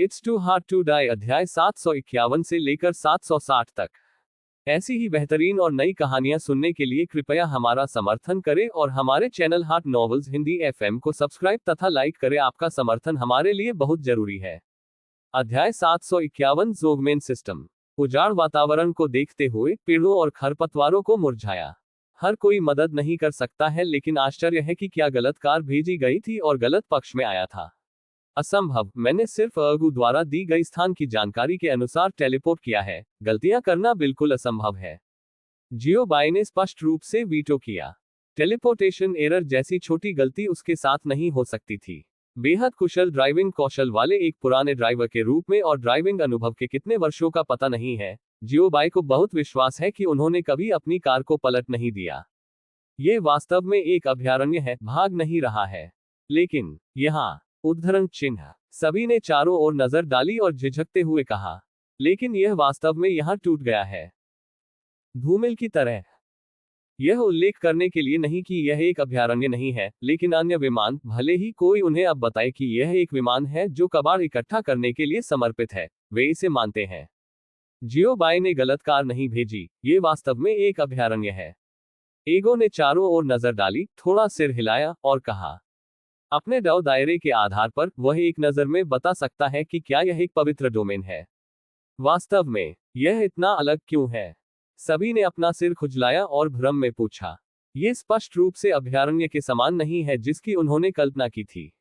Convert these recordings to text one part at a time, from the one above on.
It's too hard to die अध्याय 751 से लेकर 760 तक। ऐसी ही बेहतरीन और नई कहानियां सुनने के लिए कृपया हमारा समर्थन करें और हमारे channel heart novels Hindi FM को सब्सक्राइब तथा लाइक करें। आपका समर्थन हमारे लिए बहुत जरूरी है। अध्याय 751 जोगमेन सिस्टम। उजाड़ वातावरण को देखते हुए पेड़ों और खरपतवारों को मुरझाया। हर कोई मदद नहीं कर सकता है, लेकिन आश्चर्य है कि क्या गलत कार भेजी गई थी और गलत पक्ष में आया था। असंभव। मैंने सिर्फ अगु द्वारा दी गई स्थान की जानकारी के अनुसार टेलीपोर्ट किया है। गलतियां करना बिल्कुल असंभव है। जियो बाई ने स्पष्ट रूप से वीटो किया। टेलीपोर्टेशन एरर जैसी छोटी गलती उसके साथ नहीं हो सकती थी। बेहद कुशल ड्राइविंग कौशल वाले एक पुराने ड्राइवर के रूप में और ड्राइविंग अनुभव के कितने वर्षों का पता नहीं है, जियो बाई को बहुत विश्वास है कि उन्होंने कभी अपनी कार को पलट नहीं दिया। ये वास्तव में एक अभयारण्य है, भाग नहीं रहा है। लेकिन यहाँ उद्धरण चिन्ह। सभी ने चारों ओर नजर डाली और झिझकते हुए कहा, लेकिन यह वास्तव में यहाँ टूट गया है, धूमिल की तरह। यह उल्लेख करने के लिए नहीं कि यह एक अभयारण्य नहीं है, लेकिन अन्य विमान, भले ही कोई उन्हें अब बताए कि यह एक विमान है जो कबाड़ इकट्ठा करने के लिए समर्पित है, वे इसे मानते हैं। जियो बाई ने गलत कार नहीं भेजी, ये वास्तव में एक अभयारण्य है। एगो ने चारों ओर नजर डाली, थोड़ा सिर हिलाया और कहा, अपने डव दायरे के आधार पर वह एक नजर में बता सकता है कि क्या यह एक पवित्र डोमेन है। वास्तव में यह इतना अलग क्यों है? सभी ने अपना सिर खुजलाया और भ्रम में पूछा। यह स्पष्ट रूप से अभयारण्य के समान नहीं है जिसकी उन्होंने कल्पना की थी।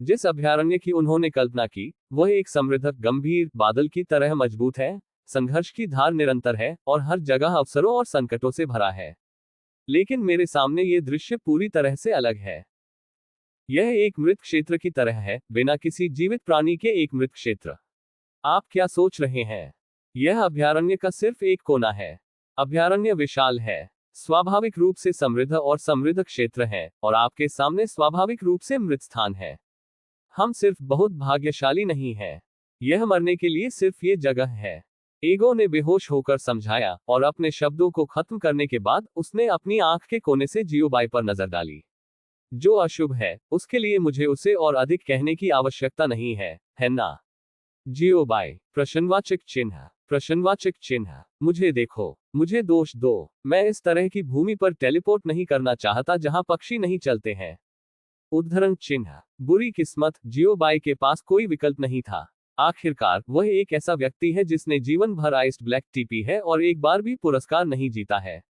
जिस अभयारण्य की उन्होंने कल्पना की, वह एक समृद्ध, गंभीर बादल की तरह मजबूत है। संघर्ष की धार निरंतर है और हर जगह अवसरों और संकटों से भरा है। लेकिन मेरे सामने ये दृश्य पूरी तरह से अलग है। यह एक मृत क्षेत्र की तरह है, बिना किसी जीवित प्राणी के एक मृत क्षेत्र। आप क्या सोच रहे हैं? यह अभयारण्य का सिर्फ एक कोना है। अभयारण्य विशाल है, स्वाभाविक रूप से समृद्ध और समृद्ध क्षेत्र है, और आपके सामने स्वाभाविक रूप से मृत स्थान है। हम सिर्फ बहुत भाग्यशाली नहीं हैं। यह मरने के लिए सिर्फ ये जगह है। एगो ने बेहोश होकर समझाया, और अपने शब्दों को खत्म करने के बाद उसने अपनी आंख के कोने से जियो बाई पर नजर डाली। जो अशुभ है, उसके लिए मुझे उसे और अधिक कहने की आवश्यकता नहीं है ना? जियो बाई। प्रश्नवाचक चिन्ह। प्रश्नवाचक चिन्ह। मुझे देखो, मुझे दोष दो। मैं इस तरह की भूमि पर टेलीपोर्ट नहीं करना चाहता जहां पक्षी नहीं चलते हैं। उद्धरण चिन्ह। बुरी किस्मत, जियो बाई के पास कोई विकल्प नहीं था। आखिरकार वह एक ऐसा व्यक्ति है जिसने जीवन भर आइस्ड ब्लैक टी पी है और एक बार भी पुरस्कार नहीं जीता है।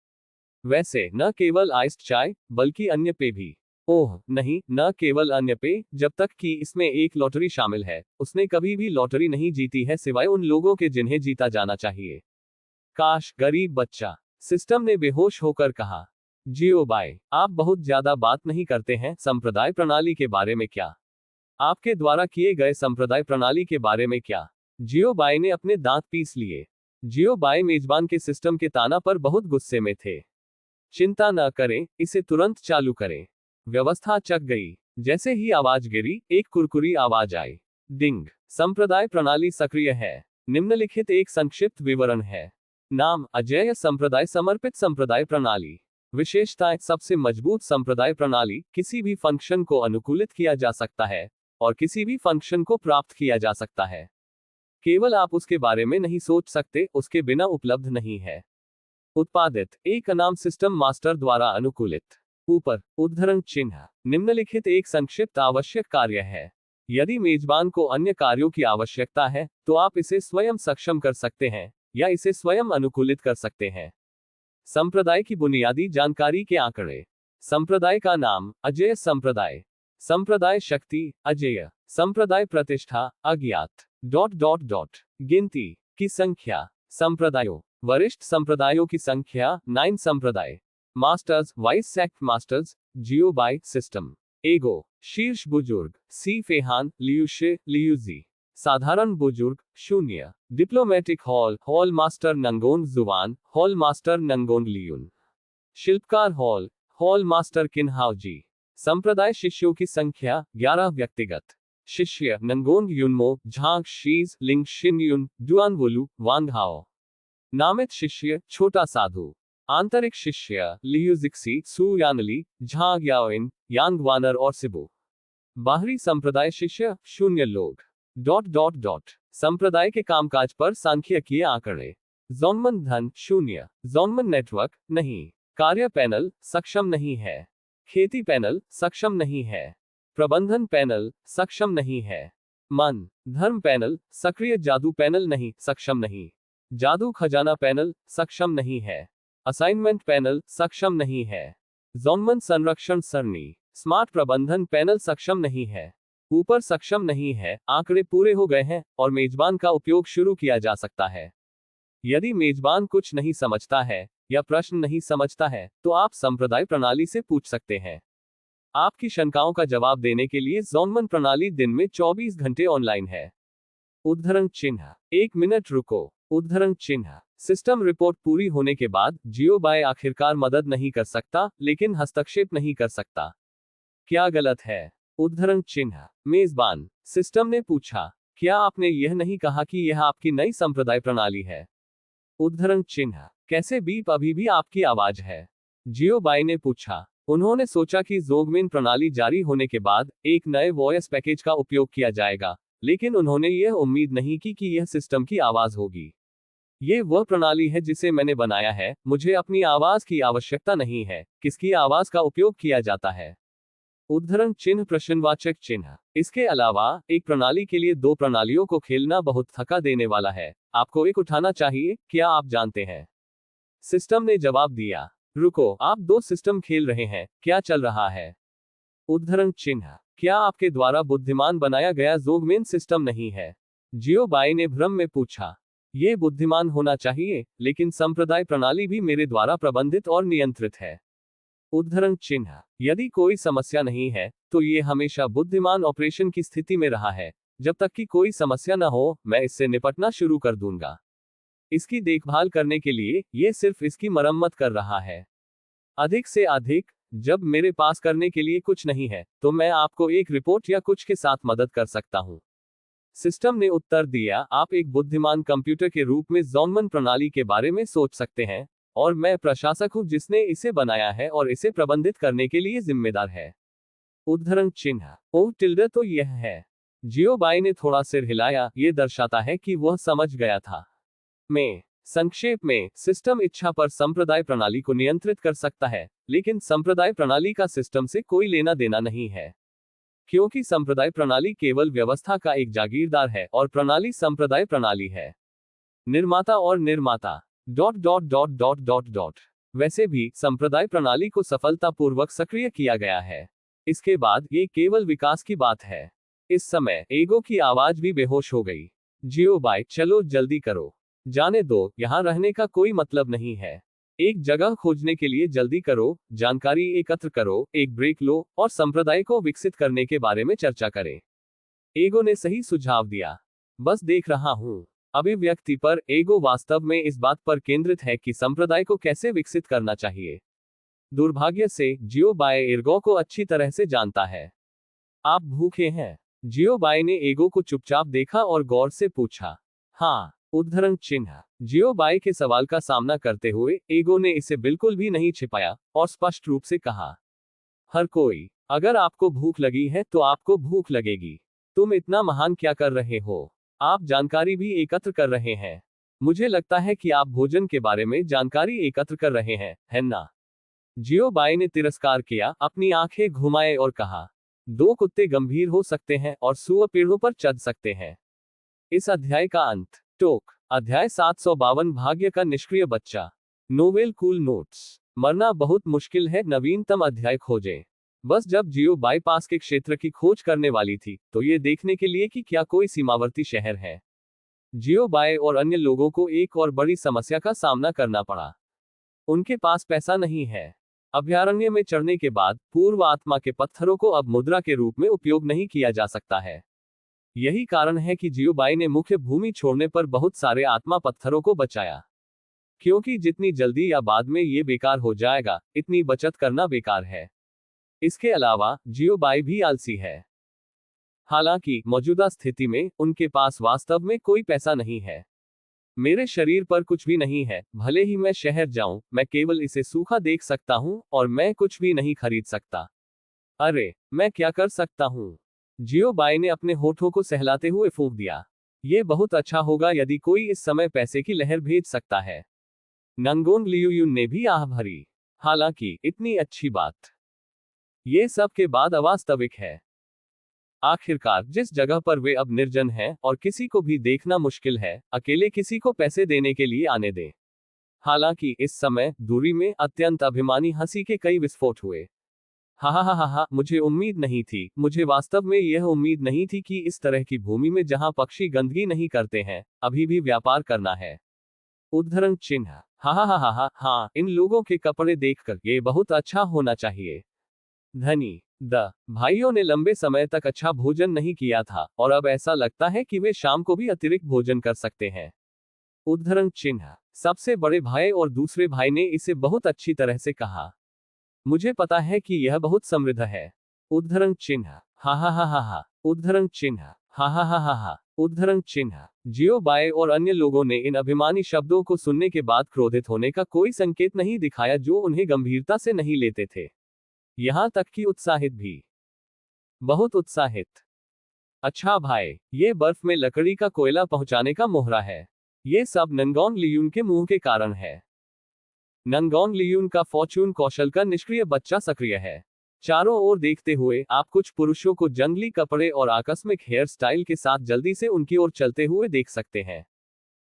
वैसे न केवल आइस्ड चाय, बल्कि अन्य पे भी। ओह नहीं, न केवल अन्य पे, जब तक कि इसमें एक लॉटरी शामिल है। उसने कभी भी लॉटरी नहीं जीती है, सिवाय उन लोगों के जिन्हें जीता जाना चाहिए। काश, गरीब बच्चा, सिस्टम ने बेहोश होकर कहा। जियो बाई, आप बहुत ज्यादा बात नहीं करते हैं। संप्रदाय प्रणाली के बारे में क्या? आपके द्वारा किए गए संप्रदाय प्रणाली के बारे में क्या? जियो बाई ने अपने दांत पीस लिए। जियो बाई मेजबान के सिस्टम के ताना पर बहुत गुस्से में थे। चिंता न करें, इसे तुरंत चालू करें। व्यवस्था चक गई। जैसे ही आवाज गिरी, एक कुरकुरी आवाज आई। डिंग। संप्रदाय प्रणाली सक्रिय है। निम्नलिखित एक संक्षिप्त विवरण है। नाम, अजेय संप्रदाय समर्पित संप्रदाय प्रणाली। विशेषताएं, सबसे मजबूत संप्रदाय प्रणाली। किसी भी फंक्शन को अनुकूलित किया जा सकता है और किसी भी फंक्शन को प्राप्त किया जा सकता है। केवल आप उसके बारे में नहीं सोच सकते, उसके बिना उपलब्ध नहीं है। उत्पादित, एक अनाम सिस्टम मास्टर द्वारा अनुकूलित। ऊपर उद्धरण चिन्ह। निम्नलिखित एक संक्षिप्त आवश्यक कार्य है। यदि मेजबान को अन्य कार्यों की आवश्यकता है, तो आप इसे स्वयं सक्षम कर सकते हैं या इसे स्वयं अनुकूलित कर सकते हैं। संप्रदाय की बुनियादी जानकारी के आंकड़े। संप्रदाय का नाम, अजेय संप्रदाय। संप्रदाय शक्ति, अजेय। संप्रदाय प्रतिष्ठा, अज्ञात। Dot dot dot. गिनती की संख्या। संप्रदायों, वरिष्ठ संप्रदायों की संख्या 9 संप्रदाय। Masters, vice sect masters, Jio by system. एगो, शीर्ष बुजुर्ग, सी फेहान, लियूशे, लियूजी। साधारण बुजुर्ग, 0। डिप्लोमेटिक हॉल, हॉल मास्टर नंगोन जुवान, हॉल मास्टर नंगोन लियून। शिल्पकार हॉल, हॉल मास्टर किन्हावजी। संप्रदाय शिष्यों की संख्या 11 व्यक्तिगत शिष्य, नंगोन युनमो, झांग शीज, लिंग शिन युन, डुआन वुलू, वांग हाओ। नामित शिष्य, छोटा साधु। आंतरिक शिष्य, लियूजिक्सी, सु यानली, झांग याओइन, यांग वानर और सिबु। बाहरी संप्रदाय शिष्य, 0 लोग। संप्रदाय के कामकाज पर सांख्यिकीय आंकड़े। जोनमन धन 0, जोनमन नेटवर्क नहीं, कार्य पैनल सक्षम नहीं है, खेती पैनल सक्षम नहीं है, प्रबंधन पैनल सक्षम नहीं है, मन धर्म पैनल सक्रिय जादू पैनल नहीं, सक्षम नहीं, जादू खजाना पैनल सक्षम नहीं है, असाइनमेंट पैनल सक्षम नहीं है, जोनमन संरक्षण सरणी स्मार्ट प्रबंधन पैनल सक्षम नहीं है, ऊपर सक्षम नहीं है। आंकड़े पूरे हो गए हैं और मेजबान का उपयोग शुरू किया जा सकता है। यदि मेजबान कुछ नहीं समझता है या प्रश्न नहीं समझता है तो आप संप्रदाय प्रणाली से पूछ सकते हैं। आपकी शंकाओं का जवाब देने के लिए जोनमन प्रणाली दिन में 24 घंटे ऑनलाइन है। उद्धरण चिन्ह 1 मिनट रुको। उद्धरण चिन्ह सिस्टम रिपोर्ट पूरी होने के बाद जियो बाय आखिरकार मदद नहीं कर सकता लेकिन हस्तक्षेप नहीं कर सकता। क्या गलत है? उद्धरण चिन्ह मेजबान सिस्टम ने पूछा, क्या आपने यह नहीं कहा कि यह आपकी नई संप्रदाय प्रणाली है? उद्धरण चिन्ह कैसे बीप अभी भी आपकी आवाज है? जियो बाई ने पूछा। उन्होंने सोचा कि जोगमेन प्रणाली जारी होने के बाद एक नए वॉयस पैकेज का उपयोग किया जाएगा, लेकिन उन्होंने यह उम्मीद नहीं की कि यह सिस्टम की आवाज होगी। ये वह प्रणाली है जिसे मैंने बनाया है, मुझे अपनी आवाज की आवश्यकता नहीं है, किसकी आवाज का उपयोग किया जाता है? उद्धरण चिन्ह प्रश्नवाचक चिन्ह। इसके अलावा एक प्रणाली के लिए 2 प्रणालियों को खेलना बहुत थका देने वाला है, आपको एक उठाना चाहिए, क्या आप जानते हैं? सिस्टम ने जवाब दिया, रुको, आप 2 सिस्टम खेल रहे हैं, क्या चल रहा है? उद्धरण चिन्ह क्या आपके द्वारा बुद्धिमान बनाया गया जोगमेन सिस्टम नहीं है? जियो बाई ने भ्रम में पूछा। ये बुद्धिमान होना चाहिए, लेकिन संप्रदाय प्रणाली भी मेरे द्वारा प्रबंधित और नियंत्रित है। उद्धरण चिन्ह यदि कोई समस्या नहीं है तो ये हमेशा बुद्धिमान ऑपरेशन की स्थिति में रहा है। जब तक कि कोई समस्या न हो मैं इससे निपटना शुरू कर दूंगा। इसकी देखभाल करने के लिए ये सिर्फ इसकी मरम्मत कर रहा है। अधिक से अधिक जब मेरे पास करने के लिए कुछ नहीं है तो मैं आपको एक रिपोर्ट या कुछ के साथ मदद कर सकता हूं। सिस्टम ने उत्तर दिया, आप एक बुद्धिमान कंप्यूटर के रूप में जोनमन प्रणाली के बारे में सोच सकते हैं और मैं प्रशासक हूं जिसने इसे बनाया है और इसे प्रबंधित करने के लिए जिम्मेदार है। उद्धरण चिन्ह ओह टिल्डर तो यह है। जियो बाई ने थोड़ा सिर हिलाया, यह दर्शाता है कि वह समझ गया था। में संक्षेप में, सिस्टम इच्छा पर संप्रदाय प्रणाली को नियंत्रित कर सकता है, लेकिन संप्रदाय प्रणाली का सिस्टम से कोई लेना देना नहीं है, क्योंकि संप्रदाय प्रणाली केवल व्यवस्था का एक जागीरदार है और प्रणाली संप्रदाय प्रणाली है। निर्माता और निर्माता वैसे भी संप्रदाय प्रणाली को सफलतापूर्वक सक्रिय किया गया है। इसके बाद ये केवल विकास की बात है। इस समय ईगो की आवाज भी बेहोश हो गई। जियो बाई, चलो जल्दी करो, जाने दो, यहां रहने का कोई मतलब नहीं है। एक जगह खोजने के लिए जल्दी करो, जानकारी एकत्र करो, एक ब्रेक लो और संप्रदाय को विकसित करने के बारे में चर्चा करें। ईगो ने सही सुझाव दिया, बस देख रहा हूं। अभिव्यक्ति पर ईगो वास्तव में इस बात पर केंद्रित है कि संप्रदाय को कैसे विकसित करना चाहिए। दुर्भाग्य से जियो बाई ईगो को अच्छी तरह से जानता है। आप भूखे हैं? जियो बाई ने ईगो को चुपचाप देखा और गौर से पूछा। हाँ। उद्धरण चिन्ह जियो बाई के सवाल का सामना करते हुए ईगो ने इसे बिल्कुल भी नहीं छिपाया और स्पष्ट रूप से कहा, हर कोई, अगर आपको भूख लगी है तो आपको भूख लगेगी। तुम इतना महान क्या कर रहे हो? आप जानकारी भी एकत्र कर रहे हैं। मुझे लगता है कि आप भोजन के बारे में जानकारी एकत्र कर रहे हैं, है ना? जियो बाई ने तिरस्कार किया, अपनी आंखें घुमाए और कहा, 2 कुत्ते गंभीर हो सकते हैं और सुअर पेड़ों पर चढ़ सकते हैं। इस अध्याय का अंत। टोक अध्याय 752 भाग्य का निष्क्रिय बच्चा। Novel cool notes. मरना बहुत मुश्किल है, नवीनतम अध्याय खोजें। बस जब जियो बाई पास के क्षेत्र की खोज करने वाली थी तो ये देखने के लिए कि क्या कोई सीमावर्ती शहर है, जियो बाई और अन्य लोगों को एक और बड़ी समस्या का सामना करना पड़ा। उनके पास पैसा नहीं है। अभयारण्य में चढ़ने के बाद पूर्व आत्मा के पत्थरों को अब मुद्रा के रूप में उपयोग नहीं किया जा सकता है। यही कारण है कि जियो बाई ने मुख्य भूमि छोड़ने पर बहुत सारे आत्मा पत्थरों को बचाया, क्योंकि जितनी जल्दी या बाद में ये बेकार हो जाएगा, इतनी बचत करना बेकार है। इसके अलावा जियो बाई भी आलसी है। हालांकि मौजूदा स्थिति में उनके पास वास्तव में कोई पैसा नहीं है। मेरे शरीर पर कुछ भी नहीं है, भले ही मैं शहर जाऊं, मैं केवल इसे सूखा देख सकता हूं और मैं कुछ भी नहीं खरीद सकता। अरे, मैं क्या कर सकता हूं? जियो बाई ने अपने होठों को सहलाते हुए फूंक दिया। ये बहुत अच्छा होगा यदि कोई इस समय पैसे की लहर भेज सकता है। नंगोंग लियूयुन ने भी आह भरी। हालांकि इतनी अच्छी बात, ये सब के बाद अवास्तविक है। आखिरकार जिस जगह पर वे अब निर्जन हैं और किसी को भी देखना मुश्किल है, अकेले किसी को पैसे देने के लिए आने दें। हालांकि इस समय दूरी में अत्यंत अभिमानी हंसी के कई विस्फोट हुए। हा हा हा हा हा, मुझे उम्मीद नहीं थी, मुझे वास्तव में यह उम्मीद नहीं थी कि इस तरह की भूमि में जहां पक्षी गंदगी नहीं करते हैं, अभी भी व्यापार करना है। उद्धरण चिन्ह। हा हा हा हा हा, हाँ, इन लोगों के कपड़े देखकर ये बहुत अच्छा होना चाहिए। धनी। द भाइयों ने लंबे समय तक अच्छा भोजन नहीं किया था और अब ऐसा लगता है कि वे शाम को भी अतिरिक्त भोजन कर सकते हैं। उद्धरण चिन्ह। सबसे बड़े भाई और दूसरे भाई ने इसे बहुत अच्छी तरह से कहा। मुझे पता है कि यह बहुत समृद्ध है। उद्धरण चिन्ह। हा हा हा हा हा। उद्धरण चिन्ह। हा हा हा हा हा। उद्धरण चिन्ह। जियो बाय और अन्य लोगों ने इन अभिमानी शब्दों को सुनने के बाद क्रोधित होने का कोई संकेत नहीं दिखाया, जो उन्हें गंभीरता से नहीं लेते थे। यहां तक कि उत्साहित भी। बहुत उत्साहित। अच्छा भाई, ये बर्फ में लकड़ी का कोयला पहुंचाने का मोहरा है। ये सब नंगोंग लियून के मुंह के कारण है। नंगोंग लियून का फॉर्चून कौशल का निष्क्रिय बच्चा सक्रिय है। चारों ओर देखते हुए आप कुछ पुरुषों को जंगली कपड़े और आकस्मिक हेयर स्टाइल के साथ जल्दी से उनकी ओर चलते हुए देख सकते हैं।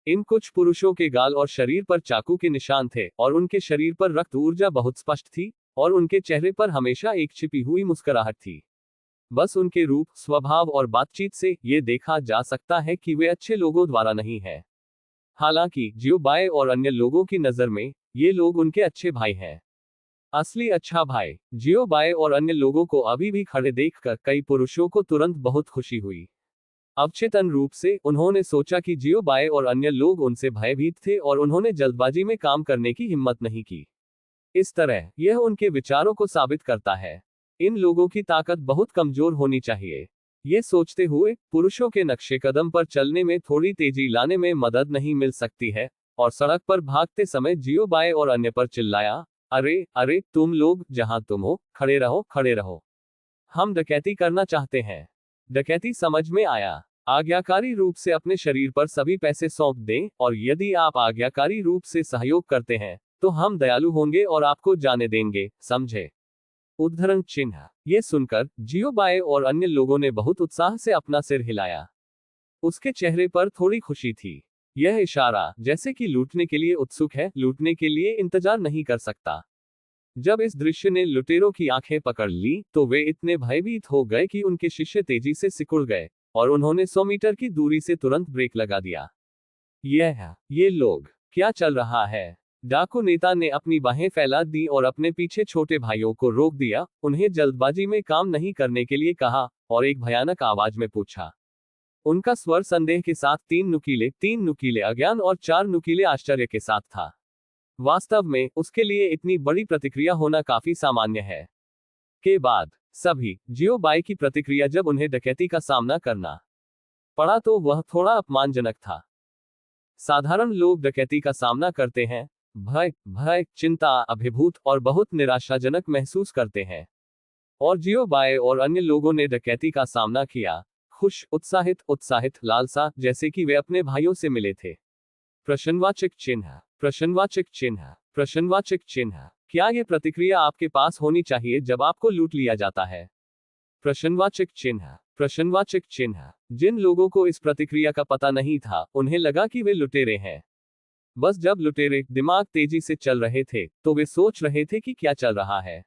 इन कुछ पुरुषों के गाल और शरीर पर चाकू के निशान थे और उनके शरीर पर रक्त ऊर्जा बहुत स्पष्ट थी और उनके चेहरे पर हमेशा एक छिपी हुई मुस्कुराहट थी। बस उनके रूप, स्वभाव और बातचीत से ये देखा जा सकता है कि वे अच्छे लोगों द्वारा नहीं हैं। हालांकि जियो बाय और अन्य लोगों की नजर में ये लोग उनके अच्छे भाई हैं। असली अच्छा भाई। जियो बाय और अन्य लोगों को अभी भी खड़े देखकर कई पुरुषों को तुरंत बहुत खुशी हुई। अवचेतन रूप से उन्होंने सोचा कि जियो बाय और अन्य लोग उनसे भयभीत थे और उन्होंने जल्दबाजी में काम करने की हिम्मत नहीं की। इस तरह यह उनके विचारों को साबित करता है। इन लोगों की ताकत बहुत कमजोर होनी चाहिए। ये सोचते हुए पुरुषों के नक्शे कदम पर चलने में थोड़ी तेजी लाने में मदद नहीं मिल सकती है, और सड़क पर भागते समय जियो बाय और अन्य पर चिल्लाया, अरे अरे तुम लोग जहां तुम हो, खड़े रहो, खड़े रहो। हम डकैती करना चाहते हैं। डकैती समझ में आया। आज्ञाकारी रूप से अपने शरीर पर सभी पैसे सौंप दें, और यदि आप आज्ञाकारी रूप से सहयोग करते हैं तो हम दयालु होंगे और आपको जाने देंगे, समझे। उद्धरण चिन्ह। ये सुनकर जियो बाय और अन्य लोगों ने बहुत उत्साह से अपना सिर हिलाया। उसके चेहरे पर थोड़ी खुशी थी। यह इशारा जैसे कि लूटने के लिए उत्सुक है, लूटने के लिए इंतजार नहीं कर सकता। जब इस दृश्य ने लुटेरों की आंखें पकड़ ली तो वे इतने भयभीत हो गए कि उनके शिष्य तेजी से सिकुड़ गए और उन्होंने 100 मीटर की दूरी से तुरंत ब्रेक लगा दिया। ये लोग, क्या चल रहा है? डाकू नेता ने अपनी बाहें फैला दी और अपने पीछे छोटे भाइयों को रोक दिया, उन्हें जल्दबाजी में काम नहीं करने के लिए कहा और एक भयानक आवाज में पूछा। उनका स्वर संदेह के साथ 3 नुकीले अज्ञान और 4 नुकीले आश्चर्य के साथ था। वास्तव में उसके लिए इतनी बड़ी प्रतिक्रिया होना काफी सामान्य है। के बाद सभी जियो बाई की प्रतिक्रिया जब उन्हें डकैती का सामना करना पड़ा तो वह थोड़ा अपमानजनक था। साधारण लोग डकैती का सामना करते हैं, भय, चिंता, अभिभूत और बहुत निराशाजनक महसूस करते हैं। और जियो बाय और अन्य लोगों ने डकैती का सामना किया, खुश, उत्साहित, लालसा, जैसे कि वे अपने भाइयों से मिले थे। प्रश्नवाचक चिन्ह। प्रश्नवाचक चिन्ह। प्रश्नवाचक चिन्ह। क्या यह प्रतिक्रिया आपके पास होनी चाहिए जब आपको लूट लिया जाता है? प्रश्नवाचक चिन्ह। प्रश्नवाचक चिन्ह। जिन लोगों को इस प्रतिक्रिया का पता नहीं था, उन्हें लगा कि वे लुटेरे हैं। बस जब लुटेरे दिमाग तेजी से चल रहे थे तो वे सोच रहे थे कि क्या चल रहा है।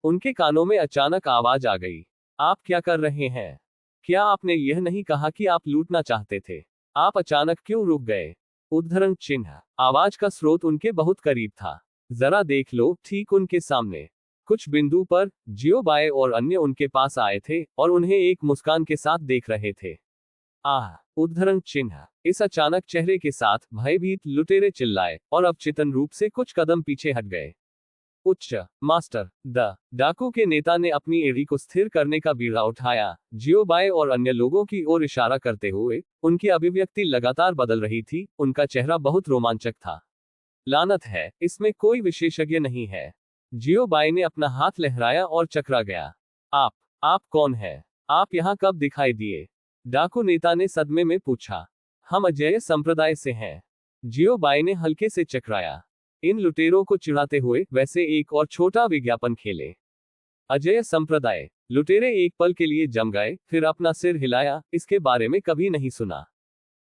उनके कानों में अचानक आवाज आ गई, आप क्या कर रहे हैं? क्या आपने यह नहीं कहा कि आप लूटना चाहते थे? आप अचानक क्यों रुक गए? उद्धरण चिन्ह। आवाज का स्रोत उनके बहुत करीब था। जरा देख लो, ठीक उनके सामने कुछ बिंदु पर जियो बाय और अन्य उनके पास आए थे और उन्हें एक मुस्कान के साथ देख रहे थे। आह! उद्धरण चिन्ह। इस अचानक चेहरे के साथ भयभीत लुटेरे चिल्लाए और अवचेतन रूप से कुछ कदम पीछे हट गए। उच्च मास्टर। द डाकू के नेता ने अपनी एड़ी को स्थिर करने का बीड़ा उठाया, जियो बाय और अन्य लोगों की ओर इशारा करते हुए। उनकी अभिव्यक्ति लगातार बदल रही थी, उनका चेहरा बहुत रोमांचक था। लानत है, इसमें कोई विशेषज्ञ नहीं है। जियो बाय ने अपना हाथ लहराया और चकरा गया। आप कौन है? आप यहाँ कब दिखाई दिए? डाकू नेता ने सदमे में पूछा। हम अजय संप्रदाय से हैं। जियोबाई ने हल्के से चकराया। इन लुटेरों को चिढ़ाते हुए वैसे एक और छोटा विज्ञापन खेले। अजय संप्रदाय। लुटेरे एक पल के लिए जम गए, फिर अपना सिर हिलाया। इसके बारे में कभी नहीं सुना।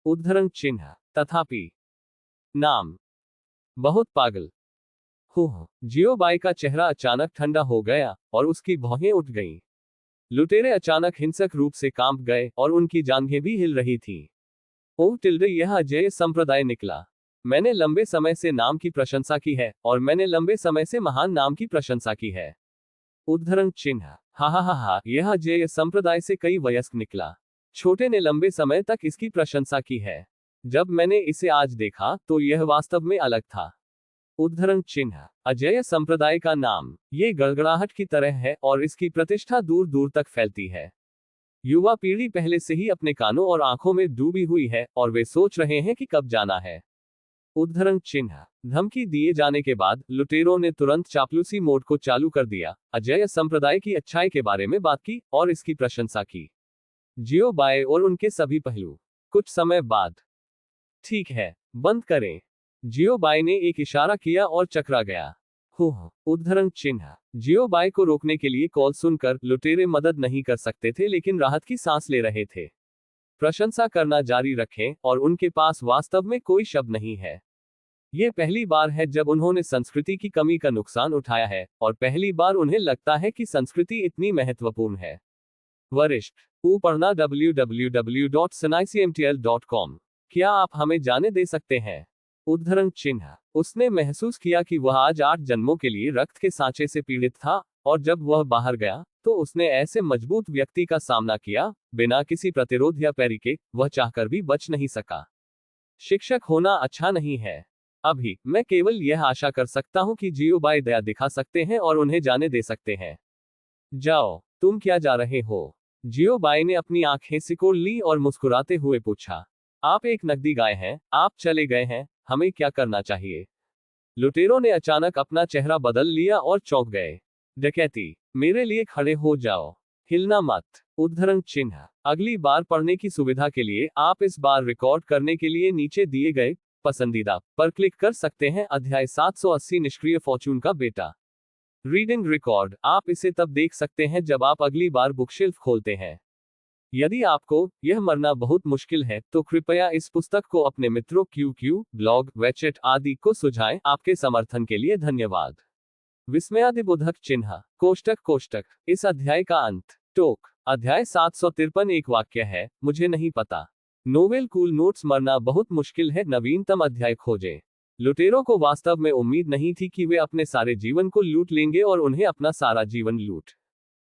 उद्धरण चिन्ह। तथापि। नाम। बहुत पागल। हो। जियोबाई का चेहरा अचानक ठंडा हो गया और उसकी भौहें उठ गईं। लुटेरे अचानक हिंसक रूप से कांप गए और उनकी जांघें भी हिल रही थीं। ओह टिल्डे, यह अजय संप्रदाय निकला। मैंने लंबे समय से नाम की प्रशंसा की है और मैंने लंबे समय से महान नाम की प्रशंसा की है। उद्धरण चिन्ह। हा हा हा हा, यह अजय संप्रदाय से कई वयस्क निकला। छोटे ने लंबे समय तक इसकी प्रशंसा की है। जब मैंने इसे आज देखा तो यह वास्तव में अलग था। उद्धरण चिन्ह। अजय संप्रदाय का नाम, ये गड़गड़ाहट की तरह है और इसकी प्रतिष्ठा दूर दूर तक फैलती है। युवा पीढ़ी पहले से ही अपने कानों और आंखों में डूबी हुई है और वे सोच रहे हैं कि कब जाना है। उद्धरण चिन्ह। धमकी दिए जाने के बाद लुटेरों ने तुरंत चापलूसी मोड को चालू कर दिया, अजय संप्रदाय की अच्छाई के बारे में बात की और इसकी प्रशंसा की। जियोबाई और उनके सभी पहलू। कुछ समय बाद। ठीक है, बंद करें। जियोबाई ने एक इशारा किया और चकरा गया। हो। उद्धरण चिन्ह। जियोबाई को रोकने के लिए कॉल सुनकर लुटेरे मदद नहीं कर सकते थे, लेकिन राहत की सांस ले रहे थे। प्रशंसा करना जारी रखें और उनके पास वास्तव में कोई शब्द नहीं है। यह पहली बार है जब उन्होंने संस्कृति की कमी का नुकसान उठाया है और पहली बार उन्हें लगता है कि संस्कृति इतनी महत्वपूर्ण है। वरिष्ठ। पढ़ना www.sanaicmtl.com। क्या आप हमें जाने दे सकते हैं? उद्धरण चिन्ह। उसने महसूस किया कि वह आज 8 जन्मों के लिए रक्त के सांचे से पीड़ित था और जब वह बाहर गया तो उसने ऐसे मजबूत व्यक्ति का सामना किया, बिना किसी प्रतिरोध या पैरी के, वह चाहकर भी बच नहीं सका। शिक्षक होना अच्छा नहीं है। अभी मैं केवल यह आशा कर सकता हूं कि जियोबाई दया दिखा सकते हैं और उन्हें जाने दे सकते हैं। जाओ। तुम क्या जा रहे हो? जियोबाई ने अपनी आंखें सिकोड़ ली और मुस्कुराते हुए पूछा। आप एक नकदी गाय हैं, आप चले गए हैं, हमें क्या करना चाहिए? लुटेरों ने अचानक अपना चेहरा बदल लिया और चौंक गए। डकैती। मेरे लिए खड़े हो जाओ। हिलना मत। उद्धरण चिन्ह। अगली बार पढ़ने की सुविधा के लिए आप इस बार रिकॉर्ड करने के लिए नीचे दिए गए पसंदीदा पर क्लिक कर सकते हैं। अध्याय 780 निष्क्रिय फॉर्चून का बेटा। Reading record. आप इसे तब देख सकते हैं जब आप अगली बार बुकशेल्फ खोलते हैं। यदि आपको यह मरना बहुत मुश्किल है तो कृपया इस पुस्तक को अपने मित्रों QQ, ब्लॉग, वेचेट आदि को सुझाएं। आपके समर्थन के लिए धन्यवाद। विस्मयादिबोधक चिन्ह। कोष्टक। इस अध्याय का अंत। टोक। अध्याय 753 एक वाक्य है, मुझे नहीं पता। Novel cool notes. मरना बहुत मुश्किल है, नवीनतम अध्याय खोजें। लुटेरों को वास्तव में उम्मीद नहीं थी कि वे अपने सारे जीवन को लूट लेंगे और उन्हें अपना सारा जीवन लूट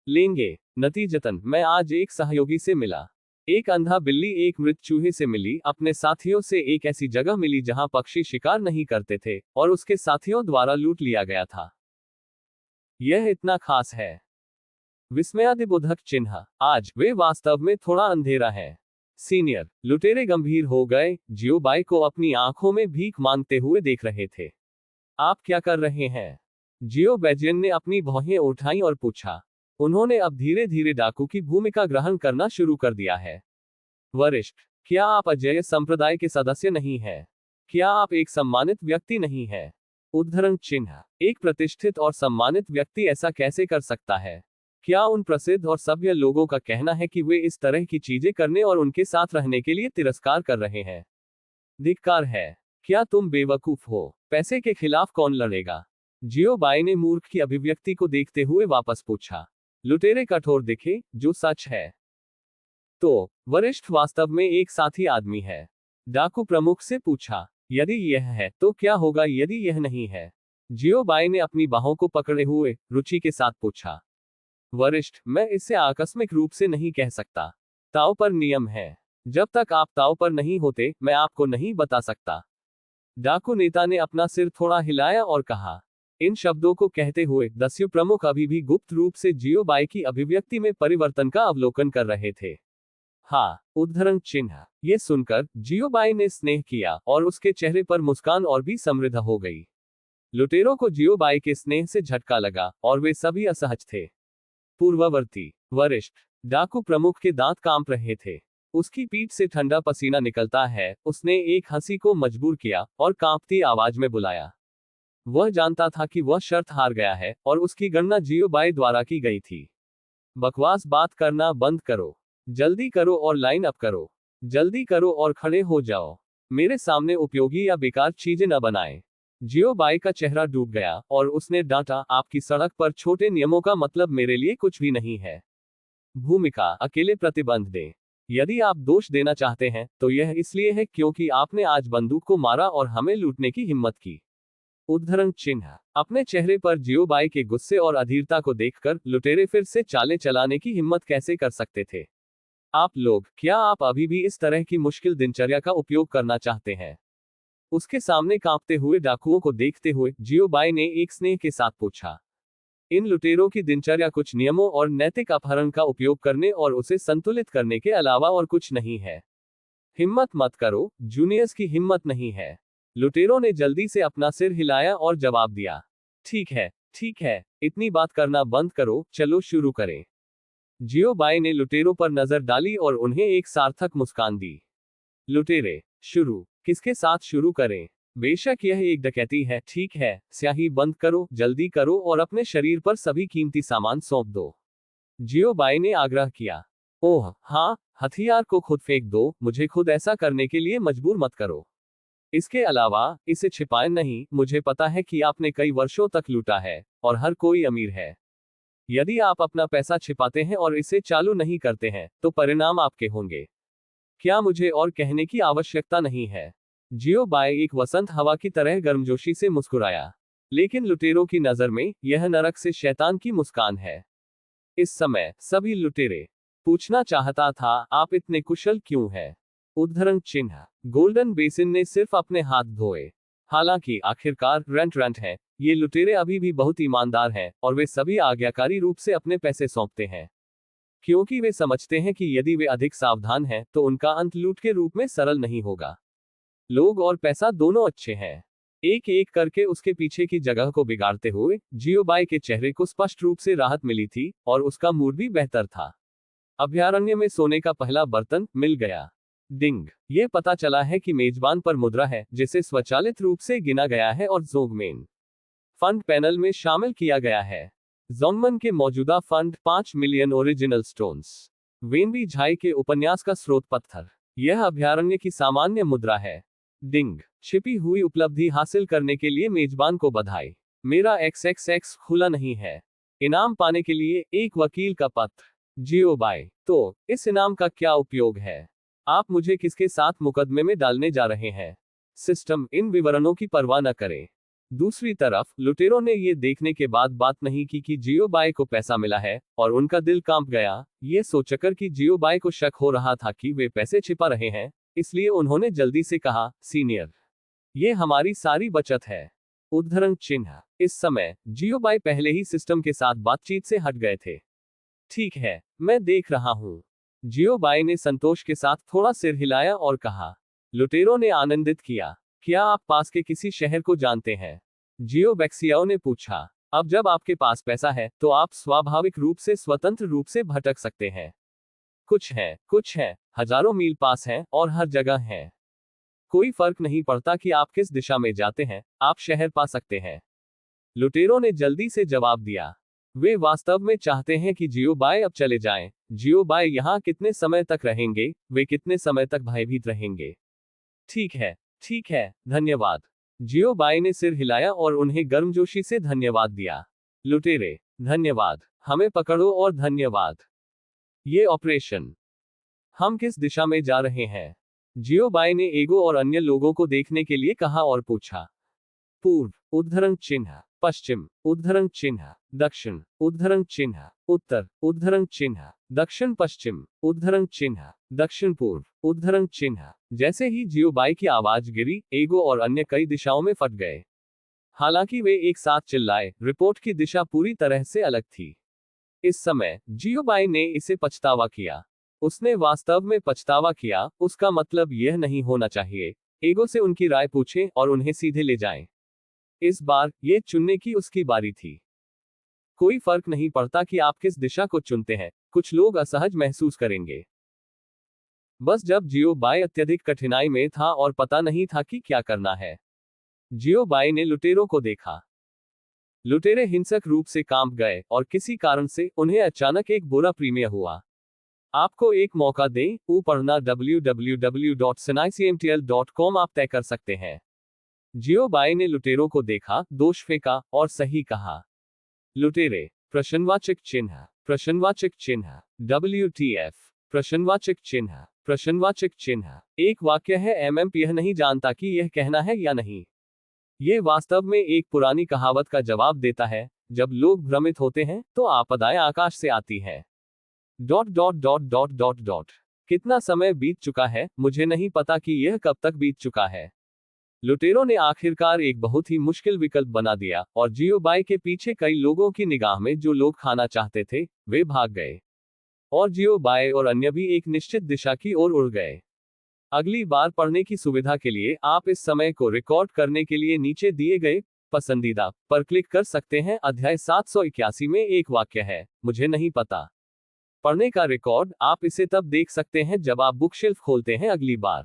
लेंगे। नतीजतन मैं आज एक सहयोगी से मिला। एक अंधा बिल्ली एक मृत चूहे से मिली, अपने साथियों से एक ऐसी जगह मिली जहां पक्षी शिकार नहीं करते थे और उसके साथियों द्वारा लूट लिया गया था। यह इतना खास है। विस्मयादिबोधक चिन्ह। आज वे वास्तव में थोड़ा अंधेरा है। सीनियर। लुटेरे गंभीर हो गए, जियोबाई को अपनी आंखों में भीख मांगते हुए देख रहे थे। आप क्या कर रहे हैं? जियो बैजियन ने अपनी भौहें उठाई और पूछा। उन्होंने अब धीरे धीरे डाकू की भूमिका ग्रहण करना शुरू कर दिया है। वरिष्ठ। क्या आप अजय संप्रदाय के सदस्य नहीं हैं? क्या आप एक सम्मानित व्यक्ति नहीं हैं? उद्धरण चिन्ह। एक प्रतिष्ठित और सम्मानित व्यक्ति ऐसा कैसे कर सकता है? क्या उन प्रसिद्ध और सभ्य लोगों का कहना है कि वे इस तरह की चीजें करने और उनके साथ रहने के लिए तिरस्कार कर रहे हैं? धिक्कार है। क्या तुम बेवकूफ हो? पैसे के खिलाफ कौन लड़ेगा? जियोबाई ने मूर्ख की अभिव्यक्ति को देखते हुए वापस पूछा। लुटेरे कठोर दिखे, जो सच है। तो वरिष्ठ वास्तव में एक साथी आदमी है? डाकू प्रमुख से पूछा। यदि यह है तो क्या होगा यदि यह नहीं है? जियोबाई ने अपनी बाहों को पकड़े हुए रुचि के साथ पूछा। वरिष्ठ, मैं इसे आकस्मिक रूप से नहीं कह सकता। ताव पर नियम है। जब तक आप ताव पर नहीं होते, मैं आपको नहीं बता सकता। डाकू नेता ने अपना सिर थोड़ा हिलाया और कहा। इन शब्दों को कहते हुए दस्यु प्रमुख अभी भी गुप्त रूप से जियोबाई की अभिव्यक्ति में परिवर्तन का अवलोकन कर रहे थे। हाँ। उद्धरण चिन्ह। ये सुनकर जियोबाई ने स्नेह किया और उसके चेहरे पर मुस्कान और भी समृद्ध हो गई। लुटेरों को जियोबाई के स्नेह से झटका लगा और वे सभी असहज थे। पूर्ववर्ती। वरिष्ठ। डाकू प्रमुख के दांत कांप रहे थे। उसकी पीठ से ठंडा पसीना निकलता है। उसने एक हंसी को मजबूर किया और कांपती आवाज में बुलाया। वह जानता था कि वह शर्त हार गया है और उसकी गणना जियोबाई द्वारा की गई थी। बकवास बात करना बंद करो। जल्दी करो और लाइन अप करो। जल्दी करो और खड़े हो जाओ। मेरे सामने उपयोगी या बेकार चीजें न बनाएं। जियोबाई का चेहरा डूब गया और उसने डांटा, आपकी सड़क पर छोटे नियमों का मतलब मेरे लिए कुछ भी नहीं है। भूमिका, अकेले प्रतिबंध दें। यदि आप दोष देना चाहते हैं तो यह इसलिए है क्योंकि आपने आज बंदूक को मारा और हमें लूटने की हिम्मत की। उद्धरण चिन्ह। अपने चेहरे पर जियोबाई के गुस्से और अधीरता को देखकर लुटेरे फिर से चालें चलाने की हिम्मत कैसे कर सकते थे। आप लोग, क्या आप अभी भी इस तरह की मुश्किल दिनचर्या का उपयोग करना चाहते हैं? उसके सामने कांपते हुए डाकुओं को देखते हुए जियोबाई ने एक स्नेह के साथ पूछा। इन लुटेरों की दिनचर्या कुछ नियमों और नैतिक अपहरण का उपयोग करने और उसे संतुलित करने के अलावा और कुछ नहीं है। हिम्मत मत करो, जूनियर्स की हिम्मत नहीं है। लुटेरों ने जल्दी से अपना सिर हिलाया और जवाब दिया। ठीक है, इतनी बात करना बंद करो, चलो शुरू करें। जियोबाई ने लुटेरों पर नजर डाली और उन्हें एक सार्थक मुस्कान दी। लुटेरे, शुरू। किसके साथ शुरू करें? बेशक यह एक डकैती है, ठीक है, स्याही बंद करो, जल्दी करो और अपने शरीर पर सभी कीमती सामान सौंप दो। जियोबाई ने आग्रह किया। ओह हाँ, हथियार को खुद फेंक दो, मुझे खुद ऐसा करने के लिए मजबूर मत करो। इसके अलावा, इसे छिपाए नहीं, मुझे पता है कि आपने कई वर्षों तक लूटा है, और हर कोई अमीर है। यदि आप अपना पैसा छिपाते हैं और इसे चालू नहीं करते हैं, तो परिणाम आपके होंगे। क्या मुझे और कहने की आवश्यकता नहीं है? जियोबाई एक वसंत हवा की तरह गर्मजोशी से मुस्कुराया। लेकिन लुटेरों की नजर में, यह नरक से शैतान की मुस्कान है। इस समय, सभी लुटेरे पूछना चाहता था, आप इतने कुशल क्यों हैं? उद्धरण चिन्ह। गोल्डन बेसिन ने सिर्फ अपने हाथ धोए। हालांकि आखिरकार रेंट है, ये लुटेरे अभी भी बहुत ईमानदार हैं, और वे सभी आज्ञाकारी रूप से अपने पैसे सौंपते हैं। क्योंकि वे समझते हैं कि यदि वे अधिक सावधान हैं, तो उनका अंत लूट के रूप में सरल नहीं होगा। लोग और पैसा दोनों अच्छे हैं। एक एक करके उसके पीछे की जगह को बिगाड़ते हुए, जियोबाई के चेहरे को स्पष्ट रूप से राहत मिली थी, और उसका मूड भी बेहतर था। अभयारण्य में सोने का पहला बर्तन मिल गया। डिंग। ये पता चला है कि मेजबान पर मुद्रा है, जिसे स्वचालित रूप से गिना गया है और जोंगमेन फंड पैनल में शामिल किया गया है। जोंगमन के मौजूदा फंड 5 मिलियन ओरिजिनल स्टोन्स। वेनबी झाई के उपन्यास का स्रोत पत्थर। यह अभयारण्य की सामान्य मुद्रा है। डिंग। छिपी हुई उपलब्धि हासिल करने के लिए मेजबान को बधाई। मेरा XXX खुला नहीं है। इनाम पाने के लिए एक वकील का पत्र। जियोबाई। तो इस इनाम का क्या उपयोग है? आप मुझे किसके साथ मुकदमे में डालने जा रहे हैं? सिस्टम इन विवरणों की परवाह न करे। दूसरी तरफ, लुटेरों ने ये देखने के बाद बात नहीं की कि जियोबाई को पैसा मिला है, और उनका दिल कांप गया, ये सोचकर कि जियोबाई को शक हो रहा था कि वे पैसे छिपा रहे हैं। इसलिए उन्होंने जल्दी से कहा, सीनियर, ये हमारी सारी बचत है। उद्धरण चिन्ह। इस समय, जियोबाई पहले ही सिस्टम के साथ बातचीत से हट गए थे। ठीक है, मैं देख रहा हूं। जियोबाई ने संतोष के साथ थोड़ा सिर हिलाया और कहा। लुटेरों ने आनंदित किया। क्या आप पास के किसी शहर को जानते हैं? जियो बैक्सियाओ ने पूछा। अब जब आपके पास पैसा है, तो आप स्वाभाविक रूप से स्वतंत्र रूप से भटक सकते हैं। कुछ है, हजारों मील पास हैं, और हर जगह हैं। कोई फर्क नहीं पड़ता कि आप किस दिशा में जाते हैं, आप शहर पा सकते हैं। लुटेरों ने जल्दी से जवाब दिया। वे वास्तव में चाहते हैं कि जियोबाई अब चले जाएं। जियोबाई यहाँ कितने समय तक रहेंगे, वे कितने समय तक भयभीत रहेंगे? ठीक है, धन्यवाद। जियोबाई ने सिर हिलाया और उन्हें गर्मजोशी से धन्यवाद दिया। लुटेरे, धन्यवाद, हमें पकड़ो और धन्यवाद। ये ऑपरेशन। हम किस दिशा में जा रहे हैं? जियोबाई ने एगो और अन्य लोगों को देखने के लिए कहा और पूछा। पूर्व, उद्धरण चिन्ह। पश्चिम, उद्धरण चिन्ह। दक्षिण, उद्धरण चिन्ह। उत्तर, उद्धरण चिन्ह। दक्षिण पश्चिम, उद्धरण चिन्ह। दक्षिण पूर्व, उद्धरण चिन्ह। जैसे ही जियोबाई की आवाज गिरी, एगो और अन्य कई दिशाओं में फट गए। हालांकि वे एक साथ चिल्लाए, रिपोर्ट की दिशा पूरी तरह से अलग थी। इस समय, जियोबाई ने इसे पछतावा किया। उसने वास्तव में पछतावा किया। उसका मतलब यह नहीं होना चाहिए। एगो से उनकी राय पूछें और उन्हें सीधे ले जाएं। इस बार, ये चुनने की उसकी बारी थी। कोई फर्क नहीं पड़ता कि आप किस दिशा को चुनते हैं, कुछ लोग असहज महसूस करेंगे। बस जब जियो बाय अत्यधिक कठिनाई में था और पता नहीं था कि क्या करना है। जियो बाय ने लुटेरों को देखा। लुटेरे हिंसक रूप से कांप गए और किसी कारण से उन्हें अचानक एक बुरा प्रीमियर हुआ। आपको एक मौका दें, पढ़ना www.sinaicmtl.com आप तय कर सकते हैं। जियो बाय ने लुटेरों को देखा, दोष फेंका और सही कहा। लुटेरे प्रश्नवाचक चिन्ह प्रश्नवाचक चिन्ह WTF प्रश्नवाचक चिन्ह प्रश्नवाचक चिन्ह। एक वाक्य है MM यह नहीं जानता कि यह कहना है या नहीं। ये वास्तव में एक पुरानी कहावत का जवाब देता है, जब लोग भ्रमित होते हैं तो आपदाएं आकाश से आती हैं। Dot dot dot dot dot dot. कितना समय बीत चुका है, मुझे नहीं पता कि यह कब तक बीत चुका है। लुटेरों ने आखिरकार एक बहुत ही मुश्किल विकल्प बना दिया और जियो बाय के पीछे कई लोगों की निगाह में जो लोग खाना चाहते थे, वे भाग गए। और जियो बाय और अन्य भी एक निश्चित दिशा की ओर उड़ गए। अगली बार पढ़ने की सुविधा के लिए आप इस समय को रिकॉर्ड करने के लिए नीचे दिए गए पसंदीदा पर क्लिक कर सकते हैं। अध्याय 781 में एक वाक्य है, मुझे नहीं पता। पढ़ने का रिकॉर्ड आप इसे तब देख सकते हैं जब आप बुक शेल्फ खोलते हैं अगली बार।